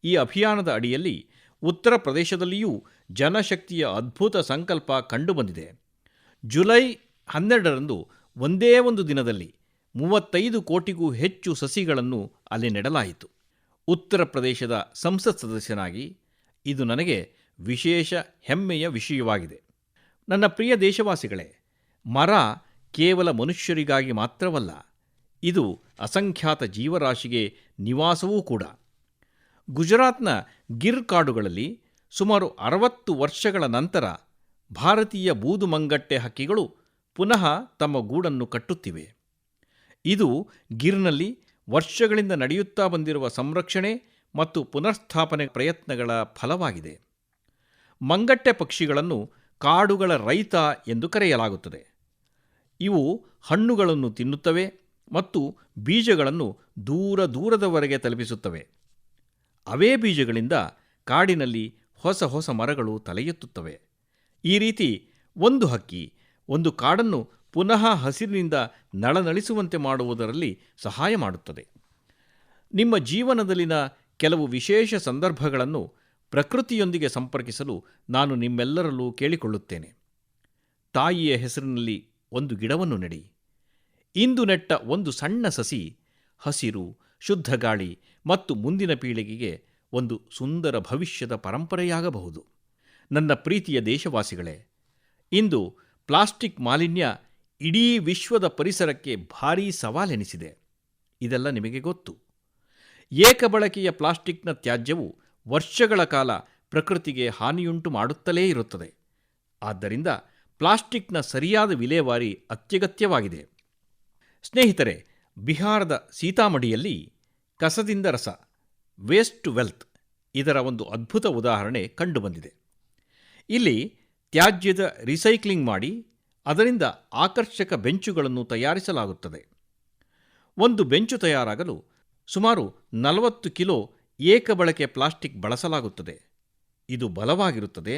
ಈ ಅಭಿಯಾನದ ಅಡಿಯಲ್ಲಿ ಉತ್ತರ ಪ್ರದೇಶದಲ್ಲಿಯೂ ಜನಶಕ್ತಿಯ ಅದ್ಭುತ ಸಂಕಲ್ಪ ಕಂಡುಬಂದಿದೆ. ಜುಲೈ 12ರಂದು ಒಂದೇ ಒಂದು ದಿನದಲ್ಲಿ 35 ಕೋಟಿಗೂ ಹೆಚ್ಚು ಸಸಿಗಳನ್ನು ಅಲ್ಲಿ ನೆಡಲಾಯಿತು. ಉತ್ತರ ಪ್ರದೇಶದ ಸಂಸತ್ ಸದಸ್ಯನಾಗಿ ಇದು ನನಗೆ ವಿಶೇಷ ಹೆಮ್ಮೆಯ ವಿಷಯವಾಗಿದೆ. ನನ್ನ ಪ್ರಿಯ ದೇಶವಾಸಿಗಳೇ, ಮರ ಕೇವಲ ಮನುಷ್ಯರಿಗಾಗಿ ಮಾತ್ರವಲ್ಲ, ಇದು ಅಸಂಖ್ಯಾತ ಜೀವರಾಶಿಗೆ ನಿವಾಸವೂ ಕೂಡ. ಗುಜರಾತ್ನ ಗಿರ್ ಕಾಡುಗಳಲ್ಲಿ ಸುಮಾರು 60 ವರ್ಷಗಳ ನಂತರ ಭಾರತೀಯ ಬೂದುಮಂಗಟ್ಟೆ ಹಕ್ಕಿಗಳು ಪುನಃ ತಮ್ಮ ಗೂಡನ್ನು ಕಟ್ಟುತ್ತಿವೆ. ಇದು ಗಿರ್ನಲ್ಲಿ ವರ್ಷಗಳಿಂದ ನಡೆಯುತ್ತಾ ಬಂದಿರುವ ಸಂರಕ್ಷಣೆ ಮತ್ತು ಪುನರ್ಸ್ಥಾಪನೆ ಪ್ರಯತ್ನಗಳ ಫಲವಾಗಿದೆ. ಮಂಗಟ್ಟೆ ಪಕ್ಷಿಗಳನ್ನು ಕಾಡುಗಳ ರೈತ ಎಂದು ಕರೆಯಲಾಗುತ್ತದೆ. ಇವು ಹಣ್ಣುಗಳನ್ನು ತಿನ್ನುತ್ತವೆ ಮತ್ತು ಬೀಜಗಳನ್ನು ದೂರದವರೆಗೆ ತಲುಪಿಸುತ್ತವೆ. ಅವೇ ಬೀಜಗಳಿಂದ ಕಾಡಿನಲ್ಲಿ ಹೊಸ ಹೊಸ ಮರಗಳು ತಲೆ ಎತ್ತುತ್ತವೆ. ಈ ರೀತಿ ಒಂದು ಹಕ್ಕಿ ಒಂದು ಕಾಡನ್ನು ಪುನಃ ಹಸಿರಿನಿಂದ ನಳನಳಿಸುವಂತೆ ಮಾಡುವುದರಲ್ಲಿ ಸಹಾಯ ಮಾಡುತ್ತದೆ. ನಿಮ್ಮ ಜೀವನದಲ್ಲಿನ ಕೆಲವು ವಿಶೇಷ ಸಂದರ್ಭಗಳನ್ನು ಪ್ರಕೃತಿಯೊಂದಿಗೆ ಸಂಪರ್ಕಿಸಲು ನಾನು ನಿಮ್ಮೆಲ್ಲರಲ್ಲೂ ಕೇಳಿಕೊಳ್ಳುತ್ತೇನೆ. ತಾಯಿಯ ಹೆಸರಿನಲ್ಲಿ ಒಂದು ಗಿಡವನ್ನು ನೆಡಿ. ಇಂದು ನೆಟ್ಟ ಒಂದು ಸಣ್ಣ ಸಸಿ ಹಸಿರು, ಶುದ್ಧ ಗಾಳಿ ಮತ್ತು ಮುಂದಿನ ಪೀಳಿಗೆಗೆ ಒಂದು ಸುಂದರ ಭವಿಷ್ಯದ ಪರಂಪರೆಯಾಗಬಹುದು. ನನ್ನ ಪ್ರೀತಿಯ ದೇಶವಾಸಿಗಳೇ, ಇಂದು ಪ್ಲಾಸ್ಟಿಕ್ ಮಾಲಿನ್ಯ ಇಡೀ ವಿಶ್ವದ ಪರಿಸರಕ್ಕೆ ಭಾರೀ ಸವಾಲೆನಿಸಿದೆ. ಇದೆಲ್ಲ ನಿಮಗೆ ಗೊತ್ತು. ಏಕಬಳಕೆಯ ಪ್ಲಾಸ್ಟಿಕ್ನ ತ್ಯಾಜ್ಯವು ವರ್ಷಗಳ ಕಾಲ ಪ್ರಕೃತಿಗೆ ಹಾನಿಯುಂಟು ಮಾಡುತ್ತಲೇ ಇರುತ್ತದೆ. ಆದ್ದರಿಂದ ಪ್ಲಾಸ್ಟಿಕ್ನ ಸರಿಯಾದ ವಿಲೇವಾರಿ ಅತ್ಯಗತ್ಯವಾಗಿದೆ. ಸ್ನೇಹಿತರೆ, ಬಿಹಾರದ ಸೀತಾಮಡಿಯಲ್ಲಿ ಕಸದಿಂದ ರಸ, ವೇಸ್ಟ್ ಟು ವೆಲ್ತ್ ಇದರ ಒಂದು ಅದ್ಭುತ ಉದಾಹರಣೆ ಕಂಡುಬಂದಿದೆ. ಇಲ್ಲಿ ತ್ಯಾಜ್ಯದ ರಿಸೈಕ್ಲಿಂಗ್ ಮಾಡಿ ಅದರಿಂದ ಆಕರ್ಷಕ ಬೆಂಚುಗಳನ್ನು ತಯಾರಿಸಲಾಗುತ್ತದೆ. ಒಂದು ಬೆಂಚು ತಯಾರಾಗಲು ಸುಮಾರು 40 ಕಿಲೋ ಏಕಬಳಕೆ ಪ್ಲಾಸ್ಟಿಕ್ ಬಳಸಲಾಗುತ್ತದೆ. ಇದು ಬಲವಾಗಿರುತ್ತದೆ,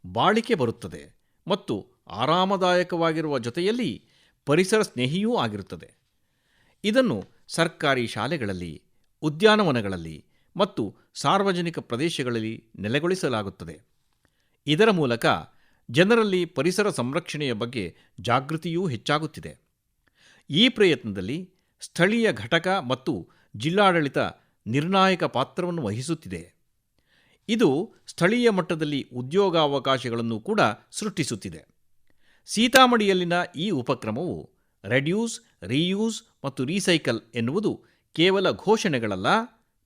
ಬಾಳಿಕೆ ಬರುತ್ತದೆ ಮತ್ತು ಆರಾಮದಾಯಕವಾಗಿರುವ ಜೊತೆಯಲ್ಲಿ ಪರಿಸರ ಸ್ನೇಹಿಯೂ ಆಗಿರುತ್ತದೆ. ಇದನ್ನು ಸರ್ಕಾರಿ ಶಾಲೆಗಳಲ್ಲಿ, ಉದ್ಯಾನವನಗಳಲ್ಲಿ ಮತ್ತು ಸಾರ್ವಜನಿಕ ಪ್ರದೇಶಗಳಲ್ಲಿ ನೆಲೆಗೊಳಿಸಲಾಗುತ್ತದೆ. ಇದರ ಮೂಲಕ ಜನರಲ್ಲಿ ಪರಿಸರ ಸಂರಕ್ಷಣೆಯ ಬಗ್ಗೆ ಜಾಗೃತಿಯೂ ಹೆಚ್ಚಾಗುತ್ತಿದೆ. ಈ ಪ್ರಯತ್ನದಲ್ಲಿ ಸ್ಥಳೀಯ ಘಟಕ ಮತ್ತು ಜಿಲ್ಲಾಡಳಿತ ನಿರ್ಣಾಯಕ ಪಾತ್ರವನ್ನು ವಹಿಸುತ್ತಿದೆ. ಇದು ಸ್ಥಳೀಯ ಮಟ್ಟದಲ್ಲಿ ಉದ್ಯೋಗಾವಕಾಶಗಳನ್ನು ಕೂಡ ಸೃಷ್ಟಿಸುತ್ತಿದೆ. ಸೀತಾಮಡಿಯಲ್ಲಿನ ಈ ಉಪಕ್ರಮವು ರೆಡ್ಯೂಸ್, ರೀಯೂಸ್ ಮತ್ತು ರೀಸೈಕಲ್ ಎನ್ನುವುದು ಕೇವಲ ಘೋಷಣೆಗಳಲ್ಲ,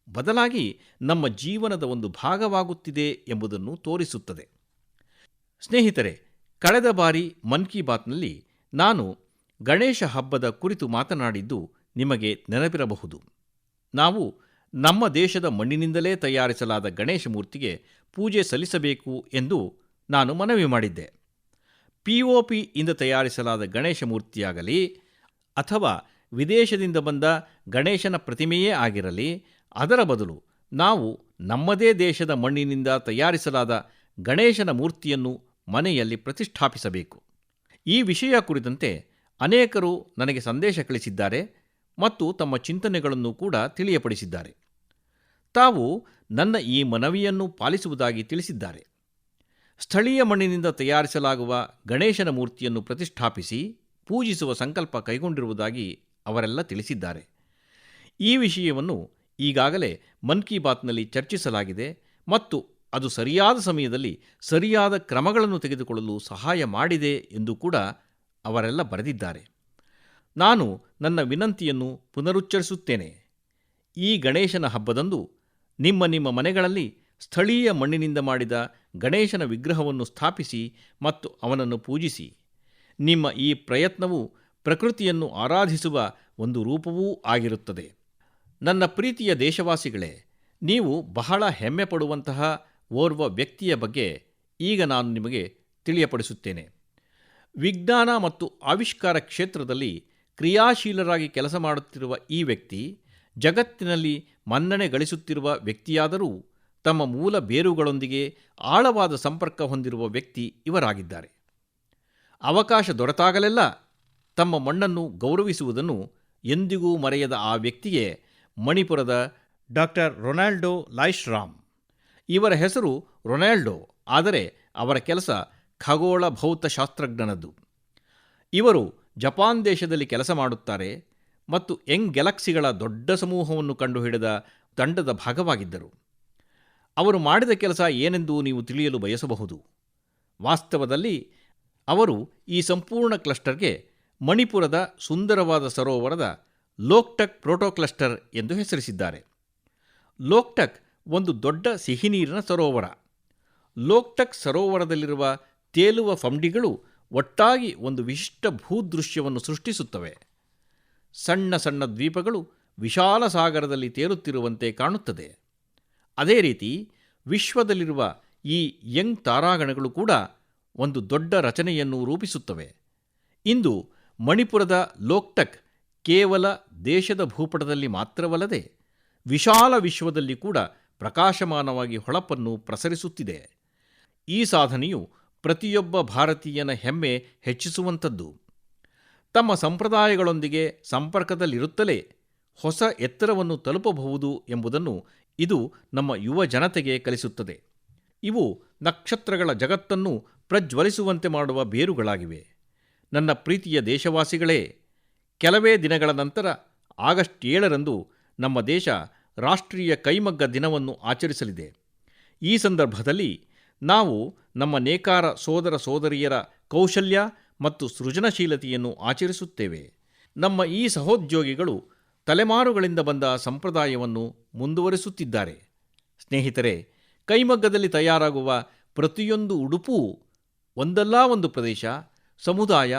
ಬದಲಾಗಿ ನಮ್ಮ ಜೀವನದ ಒಂದು ಭಾಗವಾಗುತ್ತಿದೆ ಎಂಬುದನ್ನು ತೋರಿಸುತ್ತದೆ. ಸ್ನೇಹಿತರೆ, ಕಳೆದ ಬಾರಿ ಮನ್ ಕಿ ಬಾತ್ನಲ್ಲಿ ನಾನು ಗಣೇಶ ಹಬ್ಬದ ಕುರಿತು ಮಾತನಾಡಿದ್ದು ನಿಮಗೆ ನೆನಪಿರಬಹುದು. ನಾವು ನಮ್ಮ ದೇಶದ ಮಣ್ಣಿನಿಂದಲೇ ತಯಾರಿಸಲಾದ ಗಣೇಶ ಮೂರ್ತಿಗೆ ಪೂಜೆ ಸಲ್ಲಿಸಬೇಕು ಎಂದು ನಾನು ಮನವಿ ಮಾಡಿದ್ದೆ. POP ಇಂದ ತಯಾರಿಸಲಾದ ಗಣೇಶ ಮೂರ್ತಿಯಾಗಲಿ ಅಥವಾ ವಿದೇಶದಿಂದ ಬಂದ ಗಣೇಶನ ಪ್ರತಿಮೆಯೇ ಆಗಿರಲಿ, ಅದರ ಬದಲು ನಾವು ನಮ್ಮದೇ ದೇಶದ ಮಣ್ಣಿನಿಂದ ತಯಾರಿಸಲಾದ ಗಣೇಶನ ಮೂರ್ತಿಯನ್ನು ಮನೆಯಲ್ಲಿ ಪ್ರತಿಷ್ಠಾಪಿಸಬೇಕು. ಈ ವಿಷಯ ಕುರಿತಂತೆ ಅನೇಕರು ನನಗೆ ಸಂದೇಶ ಕಳಿಸಿದ್ದಾರೆ ಮತ್ತು ತಮ್ಮ ಚಿಂತನೆಗಳನ್ನು ಕೂಡ ತಿಳಿಯಪಡಿಸಿದ್ದಾರೆ. ತಾವು ನನ್ನ ಈ ಮನವಿಯನ್ನು ಪಾಲಿಸುವುದಾಗಿ ತಿಳಿಸಿದ್ದಾರೆ. ಸ್ಥಳೀಯ ಮಣ್ಣಿನಿಂದ ತಯಾರಿಸಲಾಗುವ ಗಣೇಶನ ಮೂರ್ತಿಯನ್ನು ಪ್ರತಿಷ್ಠಾಪಿಸಿ ಪೂಜಿಸುವ ಸಂಕಲ್ಪ ಕೈಗೊಂಡಿರುವುದಾಗಿ ಅವರೆಲ್ಲ ತಿಳಿಸಿದ್ದಾರೆ. ಈ ವಿಷಯವನ್ನು ಈಗಾಗಲೇ ಮನ್ ಕಿ ಬಾತ್ನಲ್ಲಿ ಚರ್ಚಿಸಲಾಗಿದೆ ಮತ್ತು ಅದು ಸರಿಯಾದ ಸಮಯದಲ್ಲಿ ಸರಿಯಾದ ಕ್ರಮಗಳನ್ನು ತೆಗೆದುಕೊಳ್ಳಲು ಸಹಾಯ ಮಾಡಿದೆ ಎಂದು ಕೂಡ ಅವರೆಲ್ಲ ಬರೆದಿದ್ದಾರೆ. ನಾನು ನನ್ನ ವಿನಂತಿಯನ್ನು ಪುನರುಚ್ಚರಿಸುತ್ತೇನೆ. ಈ ಗಣೇಶನ ಹಬ್ಬದಂದು ನಿಮ್ಮ ಮನೆಗಳಲ್ಲಿ ಸ್ಥಳೀಯ ಮಣ್ಣಿನಿಂದ ಮಾಡಿದ ಗಣೇಶನ ವಿಗ್ರಹವನ್ನು ಸ್ಥಾಪಿಸಿ ಮತ್ತು ಅವನನ್ನು ಪೂಜಿಸಿ. ನಿಮ್ಮ ಈ ಪ್ರಯತ್ನವು ಪ್ರಕೃತಿಯನ್ನು ಆರಾಧಿಸುವ ಒಂದು ರೂಪವೂ ಆಗಿರುತ್ತದೆ. ನನ್ನ ಪ್ರೀತಿಯ ದೇಶವಾಸಿಗಳೇ, ನೀವು ಬಹಳ ಹೆಮ್ಮೆ ಪಡುವಂತಹ ಓರ್ವ ವ್ಯಕ್ತಿಯ ಬಗ್ಗೆ ಈಗ ನಾನು ನಿಮಗೆ ತಿಳಿಯಪಡಿಸುತ್ತೇನೆ. ವಿಜ್ಞಾನ ಮತ್ತು ಆವಿಷ್ಕಾರ ಕ್ಷೇತ್ರದಲ್ಲಿ ಕ್ರಿಯಾಶೀಲರಾಗಿ ಕೆಲಸ ಮಾಡುತ್ತಿರುವ ಈ ವ್ಯಕ್ತಿ ಜಗತ್ತಿನಲ್ಲಿ ಮನ್ನಣೆ ಗಳಿಸುತ್ತಿರುವ ವ್ಯಕ್ತಿಯಾದರೂ ತಮ್ಮ ಮೂಲ ಬೇರುಗಳೊಂದಿಗೆ ಆಳವಾದ ಸಂಪರ್ಕ ಹೊಂದಿರುವ ವ್ಯಕ್ತಿ ಇವರಾಗಿದ್ದಾರೆ. ಅವಕಾಶ ದೊರೆತಾಗಲೆಲ್ಲ ತಮ್ಮ ಮಣ್ಣನ್ನು ಗೌರವಿಸುವುದನ್ನು ಎಂದಿಗೂ ಮರೆಯದ ಆ ವ್ಯಕ್ತಿಯೇ ಮಣಿಪುರದ ಡಾಕ್ಟರ್ ರೊನಾಲ್ಡೋ ಲಾಯ್ಶ್ರಾಮ್. ಇವರ ಹೆಸರು ರೊನಾಲ್ಡೋ, ಆದರೆ ಅವರ ಕೆಲಸ ಖಗೋಳ ಭೌತಶಾಸ್ತ್ರಜ್ಞನದ್ದು. ಇವರು ಜಪಾನ್ ದೇಶದಲ್ಲಿ ಕೆಲಸ ಮಾಡುತ್ತಾರೆ ಮತ್ತು ಯಂಗ್ ಗ್ಯಾಲಕ್ಸಿಗಳ ದೊಡ್ಡ ಸಮೂಹವನ್ನು ಕಂಡುಹಿಡಿದ ತಂಡದ ಭಾಗವಾಗಿದ್ದರು. ಅವರು ಮಾಡಿದ ಕೆಲಸ ಏನೆಂದು ನೀವು ತಿಳಿಯಲು ಬಯಸಬಹುದು. ವಾಸ್ತವದಲ್ಲಿ ಅವರು ಈ ಸಂಪೂರ್ಣ ಕ್ಲಸ್ಟರ್ಗೆ ಮಣಿಪುರದ ಸುಂದರವಾದ ಸರೋವರದ ಲೋಕ್ಟಕ್ ಪ್ರೋಟೋಕ್ಲಸ್ಟರ್ ಎಂದು ಹೆಸರಿಸಿದ್ದಾರೆ. ಲೋಕ್ಟಕ್ ಒಂದು ದೊಡ್ಡ ಸಿಹಿನೀರಿನ ಸರೋವರ. ಲೋಕ್ಟಕ್ ಸರೋವರದಲ್ಲಿರುವ ತೇಲುವ ಫಂಡಿಗಳು ಒಟ್ಟಾಗಿ ಒಂದು ವಿಶಿಷ್ಟ ಭೂದೃಶ್ಯವನ್ನು ಸೃಷ್ಟಿಸುತ್ತವೆ. ಸಣ್ಣ ಸಣ್ಣ ದ್ವೀಪಗಳು ವಿಶಾಲ ಸಾಗರದಲ್ಲಿ ತೇಲುತ್ತಿರುವಂತೆ ಕಾಣುತ್ತದೆ. ಅದೇ ರೀತಿ ವಿಶ್ವದಲ್ಲಿರುವ ಈ ಯಂಗ್ ತಾರಾಗಣಗಳು ಕೂಡ ಒಂದು ದೊಡ್ಡ ರಚನೆಯನ್ನು ರೂಪಿಸುತ್ತವೆ. ಇಂದು ಮಣಿಪುರದ ಲೋಕ್ಟಕ್ ಕೇವಲ ದೇಶದ ಭೂಪಟದಲ್ಲಿ ಮಾತ್ರವಲ್ಲದೆ ವಿಶಾಲ ವಿಶ್ವದಲ್ಲಿ ಕೂಡ ಪ್ರಕಾಶಮಾನವಾಗಿ ಹೊಳಪನ್ನು ಪ್ರಸರಿಸುತ್ತಿದೆ. ಈ ಸಾಧನೆಯು ಪ್ರತಿಯೊಬ್ಬ ಭಾರತೀಯನ ಹೆಮ್ಮೆ ಹೆಚ್ಚಿಸುವಂಥದ್ದು. ತಮ್ಮ ಸಂಪ್ರದಾಯಗಳೊಂದಿಗೆ ಸಂಪರ್ಕದಲ್ಲಿರುತ್ತಲೇ ಹೊಸ ಎತ್ತರವನ್ನು ತಲುಪಬಹುದು ಎಂಬುದನ್ನು ಇದು ನಮ್ಮ ಯುವ ಜನತೆಗೆ ಕಲಿಸುತ್ತದೆ. ಇವು ನಕ್ಷತ್ರಗಳ ಜಗತ್ತನ್ನು ಪ್ರಜ್ವಲಿಸುವಂತೆ ಮಾಡುವ ಬೇರುಗಳಾಗಿವೆ. ನನ್ನ ಪ್ರೀತಿಯ ದೇಶವಾಸಿಗಳೇ, ಕೆಲವೇ ದಿನಗಳ ನಂತರ ಆಗಸ್ಟ್ 7ರಂದು ನಮ್ಮ ದೇಶ ರಾಷ್ಟ್ರೀಯ ಕೈಮಗ್ಗ ದಿನವನ್ನು ಆಚರಿಸಲಿದೆ. ಈ ಸಂದರ್ಭದಲ್ಲಿ ನಾವು ನಮ್ಮ ನೇಕಾರ ಸೋದರ ಸೋದರಿಯರ ಕೌಶಲ್ಯ ಮತ್ತು ಸೃಜನಶೀಲತೆಯನ್ನು ಆಚರಿಸುತ್ತೇವೆ. ನಮ್ಮ ಈ ಸಹೋದ್ಯೋಗಿಗಳು ತಲೆಮಾರುಗಳಿಂದ ಬಂದ ಸಂಪ್ರದಾಯವನ್ನು ಮುಂದುವರಿಸುತ್ತಿದ್ದಾರೆ. ಸ್ನೇಹಿತರೆ, ಕೈಮಗ್ಗದಲ್ಲಿ ತಯಾರಾಗುವ ಪ್ರತಿಯೊಂದು ಉಡುಪೂ ಒಂದಲ್ಲ ಒಂದು ಪ್ರದೇಶ, ಸಮುದಾಯ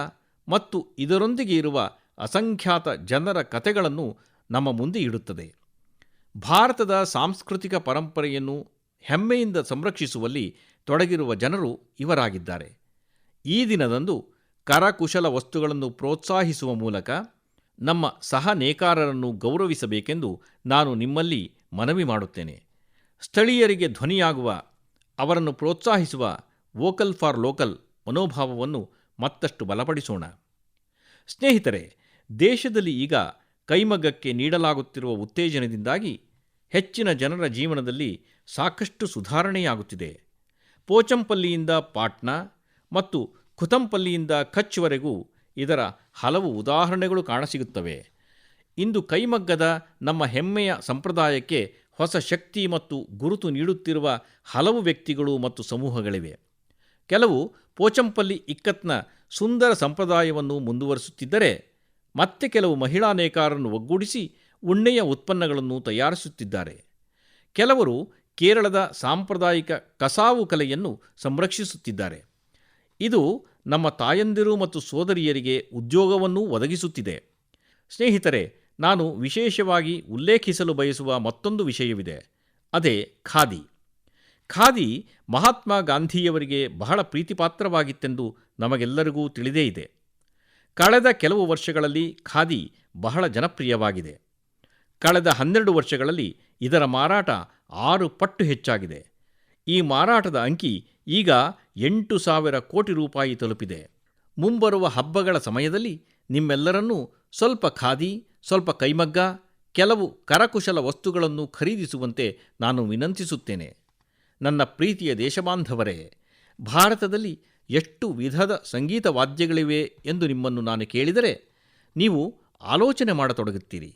ಮತ್ತು ಇದರೊಂದಿಗೆ ಇರುವ ಅಸಂಖ್ಯಾತ ಜನರ ಕಥೆಗಳನ್ನು ನಮ್ಮ ಮುಂದೆ ಇಡುತ್ತದೆ. ಭಾರತದ ಸಾಂಸ್ಕೃತಿಕ ಪರಂಪರೆಯನ್ನು ಹೆಮ್ಮೆಯಿಂದ ಸಂರಕ್ಷಿಸುವಲ್ಲಿ ತೊಡಗಿರುವ ಜನರು ಇವರಾಗಿದ್ದಾರೆ. ಈ ದಿನದಂದು ಕರಕುಶಲ ವಸ್ತುಗಳನ್ನು ಪ್ರೋತ್ಸಾಹಿಸುವ ಮೂಲಕ ನಮ್ಮ ಸಹ ನೇಕಾರರನ್ನು ಗೌರವಿಸಬೇಕೆಂದು ನಾನು ನಿಮ್ಮಲ್ಲಿ ಮನವಿ ಮಾಡುತ್ತೇನೆ. ಸ್ಥಳೀಯರಿಗೆ ಧ್ವನಿಯಾಗುವ, ಅವರನ್ನು ಪ್ರೋತ್ಸಾಹಿಸುವ ವೋಕಲ್ ಫಾರ್ ಲೋಕಲ್ ಮನೋಭಾವವನ್ನು ಮತ್ತಷ್ಟು ಬಲಪಡಿಸೋಣ. ಸ್ನೇಹಿತರೆ, ದೇಶದಲ್ಲಿ ಈಗ ಕೈಮಗ್ಗಕ್ಕೆ ನೀಡಲಾಗುತ್ತಿರುವ ಉತ್ತೇಜನದಿಂದಾಗಿ ಹೆಚ್ಚಿನ ಜನರ ಜೀವನದಲ್ಲಿ ಸಾಕಷ್ಟು ಸುಧಾರಣೆಯಾಗುತ್ತಿದೆ. ಪೋಚಂಪಲ್ಲಿಯಿಂದ ಪಾಟ್ನಾ ಮತ್ತು ಖುತಂಪಲ್ಲಿಯಿಂದ ಕಚ್ವರೆಗೂ ಇದರ ಹಲವು ಉದಾಹರಣೆಗಳು ಕಾಣಸಿಗುತ್ತವೆ. ಇಂದು ಕೈಮಗ್ಗದ ನಮ್ಮ ಹೆಮ್ಮೆಯ ಸಂಪ್ರದಾಯಕ್ಕೆ ಹೊಸ ಶಕ್ತಿ ಮತ್ತು ಗುರುತು ನೀಡುತ್ತಿರುವ ಹಲವು ವ್ಯಕ್ತಿಗಳು ಮತ್ತು ಸಮೂಹಗಳಿವೆ. ಕೆಲವು ಪೋಚಂಪಲ್ಲಿ ಇಕ್ಕತ್ನ ಸುಂದರ ಸಂಪ್ರದಾಯವನ್ನು ಮುಂದುವರಿಸುತ್ತಿದ್ದರೆ, ಮತ್ತೆ ಕೆಲವು ಮಹಿಳಾ ನೇಕಾರರನ್ನು ಒಗ್ಗೂಡಿಸಿ ಉಣ್ಣೆಯ ಉತ್ಪನ್ನಗಳನ್ನು ತಯಾರಿಸುತ್ತಿದ್ದಾರೆ. ಕೆಲವರು ಕೇರಳದ ಸಾಂಪ್ರದಾಯಿಕ ಕಸಾವು ಕಲೆಯನ್ನು ಸಂರಕ್ಷಿಸುತ್ತಿದ್ದಾರೆ. ಇದು ನಮ್ಮ ತಾಯಂದಿರು ಮತ್ತು ಸೋದರಿಯರಿಗೆ ಉದ್ಯೋಗವನ್ನೂ ಒದಗಿಸುತ್ತಿದೆ. ಸ್ನೇಹಿತರೆ, ನಾನು ವಿಶೇಷವಾಗಿ ಉಲ್ಲೇಖಿಸಲು ಬಯಸುವ ಮತ್ತೊಂದು ವಿಷಯವಿದೆ. ಅದೇ ಖಾದಿ. ಖಾದಿ ಮಹಾತ್ಮ ಗಾಂಧಿಯವರಿಗೆ ಬಹಳ ಪ್ರೀತಿಪಾತ್ರವಾಗಿತ್ತೆಂದು ನಮಗೆಲ್ಲರಿಗೂ ತಿಳಿದೇ ಇದೆ. ಕಳೆದ ಕೆಲವು ವರ್ಷಗಳಲ್ಲಿ ಖಾದಿ ಬಹಳ ಜನಪ್ರಿಯವಾಗಿದೆ. ಕಳೆದ 12 ವರ್ಷಗಳಲ್ಲಿ ಇದರ ಮಾರಾಟ 6 ಪಟ್ಟು ಹೆಚ್ಚಾಗಿದೆ. ಈ ಮಾರಾಟದ ಅಂಕಿ ಈಗ 8,000 ಕೋಟಿ ರೂಪಾಯಿ ತಲುಪಿದೆ. ಮುಂಬರುವ ಹಬ್ಬಗಳ ಸಮಯದಲ್ಲಿ ನಿಮ್ಮೆಲ್ಲರನ್ನೂ ಸ್ವಲ್ಪ ಖಾದಿ, ಸ್ವಲ್ಪ ಕೈಮಗ್ಗ, ಕೆಲವು ಕರಕುಶಲ ವಸ್ತುಗಳನ್ನು ಖರೀದಿಸುವಂತೆ ನಾನು ವಿನಂತಿಸುತ್ತೇನೆ. ನನ್ನ ಪ್ರೀತಿಯ ದೇಶಬಾಂಧವರೇ, ಭಾರತದಲ್ಲಿ ಎಷ್ಟು ವಿಧದ ಸಂಗೀತ ವಾದ್ಯಗಳಿವೆ ಎಂದು ನಿಮ್ಮನ್ನು ನಾನು ಕೇಳಿದರೆ ನೀವು ಆಲೋಚನೆ ಮಾಡತೊಡಗುತ್ತೀರಿ.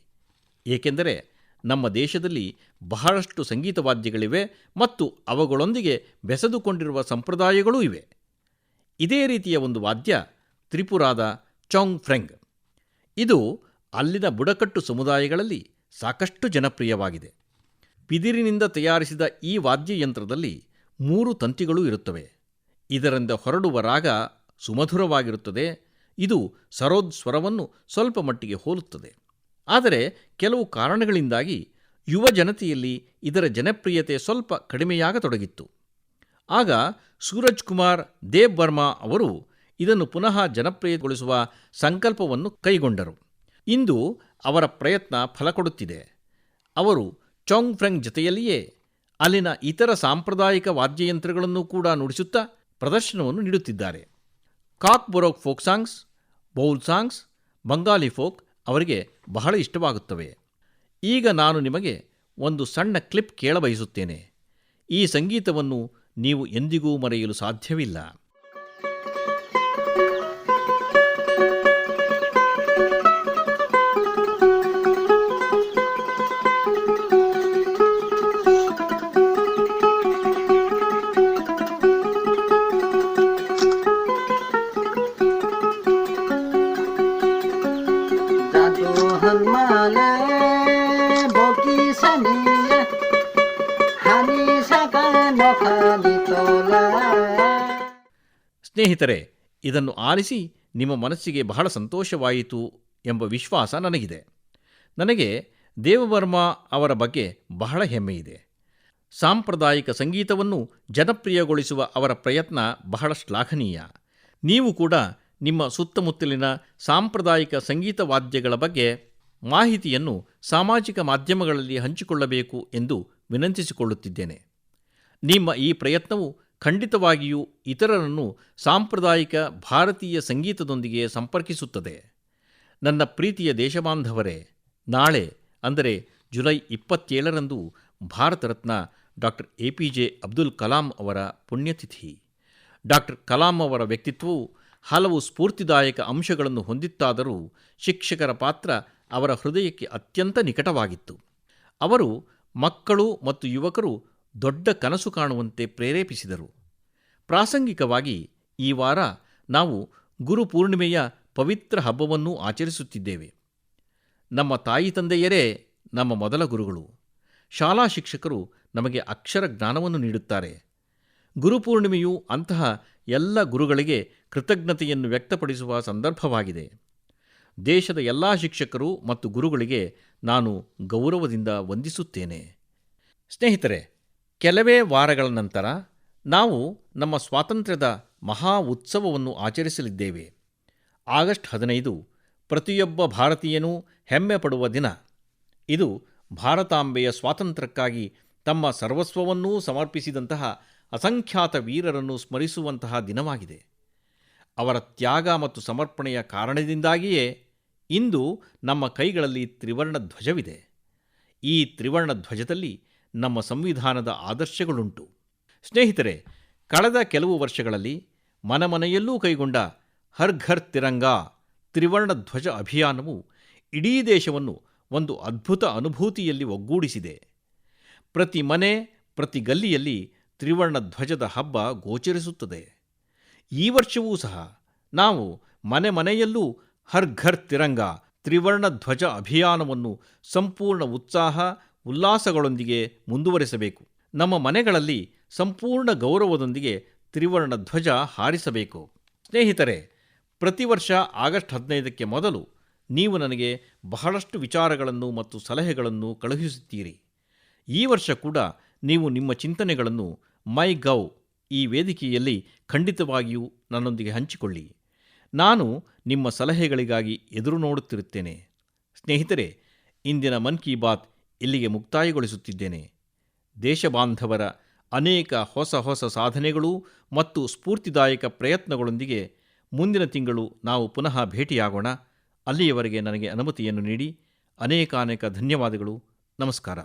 ಏಕೆಂದರೆ ನಮ್ಮ ದೇಶದಲ್ಲಿ ಬಹಳಷ್ಟು ಸಂಗೀತ ವಾದ್ಯಗಳಿವೆ ಮತ್ತು ಅವುಗಳೊಂದಿಗೆ ಬೆಸೆದುಕೊಂಡಿರುವ ಸಂಪ್ರದಾಯಗಳೂ ಇವೆ. ಇದೇ ರೀತಿಯ ಒಂದು ವಾದ್ಯ ತ್ರಿಪುರಾದ ಚೌಂಗ್ಫ್ರೆಂಗ್. ಇದು ಅಲ್ಲಿನ ಬುಡಕಟ್ಟು ಸಮುದಾಯಗಳಲ್ಲಿ ಸಾಕಷ್ಟು ಜನಪ್ರಿಯವಾಗಿದೆ. ಬಿದಿರಿನಿಂದ ತಯಾರಿಸಿದ ಈ ವಾದ್ಯಯಂತ್ರದಲ್ಲಿ 3 ತಂತಿಗಳು ಇರುತ್ತವೆ. ಇದರಿಂದ ಹೊರಡುವ ರಾಗ ಸುಮಧುರವಾಗಿರುತ್ತದೆ. ಇದು ಸರೋದ್ ಸ್ವರವನ್ನು ಸ್ವಲ್ಪ ಮಟ್ಟಿಗೆ ಹೋಲುತ್ತದೆ. ಆದರೆ ಕೆಲವು ಕಾರಣಗಳಿಂದಾಗಿ ಯುವ ಜನತೆಯಲ್ಲಿ ಇದರ ಜನಪ್ರಿಯತೆ ಸ್ವಲ್ಪ ಕಡಿಮೆಯಾಗತೊಡಗಿತ್ತು. ಆಗ ಸೂರಜ್ ಕುಮಾರ್ ದೇಬ್ ಬರ್ಮಾ ಅವರು ಇದನ್ನು ಪುನಃ ಜನಪ್ರಿಯಗೊಳಿಸುವ ಸಂಕಲ್ಪವನ್ನು ಕೈಗೊಂಡರು. ಇಂದು ಅವರ ಪ್ರಯತ್ನ ಫಲ ಕೊಡುತ್ತಿದೆ. ಅವರು ಚೌಂಗ್ಫ್ರೆಂಗ್ ಜೊತೆಯಲ್ಲಿಯೇ ಅಲ್ಲಿನ ಇತರ ಸಾಂಪ್ರದಾಯಿಕ ವಾದ್ಯಯಂತ್ರಗಳನ್ನು ಕೂಡ ನುಡಿಸುತ್ತಾ ಪ್ರದರ್ಶನವನ್ನು ನೀಡುತ್ತಿದ್ದಾರೆ. Kokborok folk songs, Baul songs, Bengali folk ಅವರಿಗೆ ಬಹಳ ಇಷ್ಟವಾಗುತ್ತವೆ. ಈಗ ನಾನು ನಿಮಗೆ ಒಂದು ಸಣ್ಣ ಕ್ಲಿಪ್ ಕೇಳಬಯಸುತ್ತೇನೆ. ಈ ಸಂಗೀತವನ್ನು ನೀವು ಎಂದಿಗೂ ಮರೆಯಲು ಸಾಧ್ಯವಿಲ್ಲ. ಸ್ನೇಹಿತರೆ, ಇದನ್ನು ಆಲಿಸಿ ನಿಮ್ಮ ಮನಸ್ಸಿಗೆ ಬಹಳ ಸಂತೋಷವಾಯಿತು ಎಂಬ ವಿಶ್ವಾಸ ನನಗಿದೆ. ನನಗೆ ದೇವವರ್ಮಾ ಅವರ ಬಗ್ಗೆ ಬಹಳ ಹೆಮ್ಮೆಯಿದೆ. ಸಾಂಪ್ರದಾಯಿಕ ಸಂಗೀತವನ್ನು ಜನಪ್ರಿಯಗೊಳಿಸುವ ಅವರ ಪ್ರಯತ್ನ ಬಹಳ ಶ್ಲಾಘನೀಯ. ನೀವು ಕೂಡ ನಿಮ್ಮ ಸುತ್ತಮುತ್ತಲಿನ ಸಾಂಪ್ರದಾಯಿಕ ಸಂಗೀತ ವಾದ್ಯಗಳ ಬಗ್ಗೆ ಮಾಹಿತಿಯನ್ನು ಸಾಮಾಜಿಕ ಮಾಧ್ಯಮಗಳಲ್ಲಿ ಹಂಚಿಕೊಳ್ಳಬೇಕು ಎಂದು ವಿನಂತಿಸಿಕೊಳ್ಳುತ್ತಿದ್ದೇನೆ. ನಿಮ್ಮ ಈ ಪ್ರಯತ್ನವು ಖಂಡಿತವಾಗಿಯೂ ಇತರರನ್ನು ಸಾಂಪ್ರದಾಯಿಕ ಭಾರತೀಯ ಸಂಗೀತದೊಂದಿಗೆ ಸಂಪರ್ಕಿಸುತ್ತದೆ. ನನ್ನ ಪ್ರೀತಿಯ ದೇಶಬಾಂಧವರೇ, ನಾಳೆ ಅಂದರೆ July 27ರಂದು Bharat Ratna doctor APJ Abdul Kalam ಅವರ ಪುಣ್ಯತಿಥಿ. ಡಾಕ್ಟರ್ ಕಲಾಂ ಅವರ ವ್ಯಕ್ತಿತ್ವವು ಹಲವು ಸ್ಫೂರ್ತಿದಾಯಕ ಅಂಶಗಳನ್ನು ಹೊಂದಿತ್ತಾದರೂ ಶಿಕ್ಷಕರ ಪಾತ್ರ ಅವರ ಹೃದಯಕ್ಕೆ ಅತ್ಯಂತ ನಿಕಟವಾಗಿತ್ತು. ಅವರು ಮಕ್ಕಳು ಮತ್ತು ಯುವಕರು ದೊಡ್ಡ ಕನಸು ಕಾಣುವಂತೆ ಪ್ರೇರೇಪಿಸಿದರು. ಪ್ರಾಸಂಗಿಕವಾಗಿ ಈ ವಾರ ನಾವು ಗುರುಪೂರ್ಣಿಮೆಯ ಪವಿತ್ರ ಹಬ್ಬವನ್ನೂ ಆಚರಿಸುತ್ತಿದ್ದೇವೆ. ನಮ್ಮ ತಾಯಿ ತಂದೆಯರೇ ನಮ್ಮ ಮೊದಲ ಗುರುಗಳು. ಶಾಲಾ ಶಿಕ್ಷಕರು ನಮಗೆ ಅಕ್ಷರ ಜ್ಞಾನವನ್ನು ನೀಡುತ್ತಾರೆ. ಗುರುಪೂರ್ಣಿಮೆಯು ಅಂತಹ ಎಲ್ಲ ಗುರುಗಳಿಗೆ ಕೃತಜ್ಞತೆಯನ್ನು ವ್ಯಕ್ತಪಡಿಸುವ ಸಂದರ್ಭವಾಗಿದೆ. ದೇಶದ ಎಲ್ಲ ಶಿಕ್ಷಕರು ಮತ್ತು ಗುರುಗಳಿಗೆ ನಾನು ಗೌರವದಿಂದ ವಂದಿಸುತ್ತೇನೆ. ಸ್ನೇಹಿತರೆ, ಕೆಲವೇ ವಾರಗಳ ನಂತರ ನಾವು ನಮ್ಮ ಸ್ವಾತಂತ್ರ್ಯದ ಮಹಾ ಉತ್ಸವವನ್ನು ಆಚರಿಸಲಿದ್ದೇವೆ. ಆಗಸ್ಟ್ 15 ಪ್ರತಿಯೊಬ್ಬ ಭಾರತೀಯನೂ ಹೆಮ್ಮೆ ಪಡುವ ದಿನ. ಇದು ಭಾರತಾಂಬೆಯ ಸ್ವಾತಂತ್ರ್ಯಕ್ಕಾಗಿ ತಮ್ಮ ಸರ್ವಸ್ವವನ್ನೂ ಸಮರ್ಪಿಸಿದಂತಹ ಅಸಂಖ್ಯಾತ ವೀರರನ್ನು ಸ್ಮರಿಸುವಂತಹ ದಿನವಾಗಿದೆ. ಅವರ ತ್ಯಾಗ ಮತ್ತು ಸಮರ್ಪಣೆಯ ಕಾರಣದಿಂದಾಗಿಯೇ ಇಂದು ನಮ್ಮ ಕೈಗಳಲ್ಲಿ ತ್ರಿವರ್ಣ ಧ್ವಜವಿದೆ. ಈ ತ್ರಿವರ್ಣ ಧ್ವಜದಲ್ಲಿ ನಮ್ಮ ಸಂವಿಧಾನದ ಆದರ್ಶಗಳುಂಟು. ಸ್ನೇಹಿತರೆ, ಕಳೆದ ಕೆಲವು ವರ್ಷಗಳಲ್ಲಿ ಮನೆಯಲ್ಲೂ ಕೈಗೊಂಡ ಹರ್ ಘರ್ ತಿರಂಗಾ ತ್ರಿವರ್ಣ ಧ್ವಜ ಅಭಿಯಾನವು ಇಡೀ ದೇಶವನ್ನು ಒಂದು ಅದ್ಭುತ ಅನುಭೂತಿಯಲ್ಲಿ ಒಗ್ಗೂಡಿಸಿದೆ. ಪ್ರತಿ ಮನೆ, ಪ್ರತಿ ಗಲ್ಲಿಯಲ್ಲಿ ತ್ರಿವರ್ಣ ಧ್ವಜದ ಹಬ್ಬ ಗೋಚರಿಸುತ್ತದೆ. ಈ ವರ್ಷವೂ ಸಹ ನಾವು ಮನೆಯಲ್ಲೂ ಹರ್ ಘರ್ ತಿರಂಗಾ ತ್ರಿವರ್ಣ ಧ್ವಜ ಅಭಿಯಾನವನ್ನು ಸಂಪೂರ್ಣ ಉತ್ಸಾಹ ಉಲ್ಲಾಸಗಳೊಂದಿಗೆ ಮುಂದುವರೆಸಬೇಕು. ನಮ್ಮ ಮನೆಗಳಲ್ಲಿ ಸಂಪೂರ್ಣ ಗೌರವದೊಂದಿಗೆ ತ್ರಿವರ್ಣ ಧ್ವಜ ಹಾರಿಸಬೇಕು. ಸ್ನೇಹಿತರೆ, ಪ್ರತಿ ವರ್ಷ ಆಗಸ್ಟ್ 15ಕ್ಕೆ ಮೊದಲು ನೀವು ನನಗೆ ಬಹಳಷ್ಟು ವಿಚಾರಗಳನ್ನು ಮತ್ತು ಸಲಹೆಗಳನ್ನು ಕಳುಹಿಸುತ್ತೀರಿ. ಈ ವರ್ಷ ಕೂಡ ನೀವು ನಿಮ್ಮ ಚಿಂತನೆಗಳನ್ನು ಮೈಗೌ ಈ ವೇದಿಕೆಯಲ್ಲಿ ಖಂಡಿತವಾಗಿಯೂ ನನ್ನೊಂದಿಗೆ ಹಂಚಿಕೊಳ್ಳಿ. ನಾನು ನಿಮ್ಮ ಸಲಹೆಗಳಿಗಾಗಿ ಎದುರು ನೋಡುತ್ತಿರುತ್ತೇನೆ. ಸ್ನೇಹಿತರೆ, ಇಂದಿನ ಮನ್ ಕಿ ಬಾತ್ ಇಲ್ಲಿಗೆ ಮುಕ್ತಾಯಗೊಳಿಸುತ್ತಿದ್ದೇನೆ. ದೇಶಬಾಂಧವರ ಅನೇಕ ಹೊಸ ಸಾಧನೆಗಳು ಮತ್ತು ಸ್ಫೂರ್ತಿದಾಯಕ ಪ್ರಯತ್ನಗಳೊಂದಿಗೆ ಮುಂದಿನ ತಿಂಗಳು ನಾವು ಪುನಃ ಭೇಟಿಯಾಗೋಣ. ಅಲ್ಲಿಯವರೆಗೆ ನನಗೆ ಅನುಮತಿಯನ್ನು ನೀಡಿ. ಅನೇಕಾನೇಕ ಧನ್ಯವಾದಗಳು. ನಮಸ್ಕಾರ.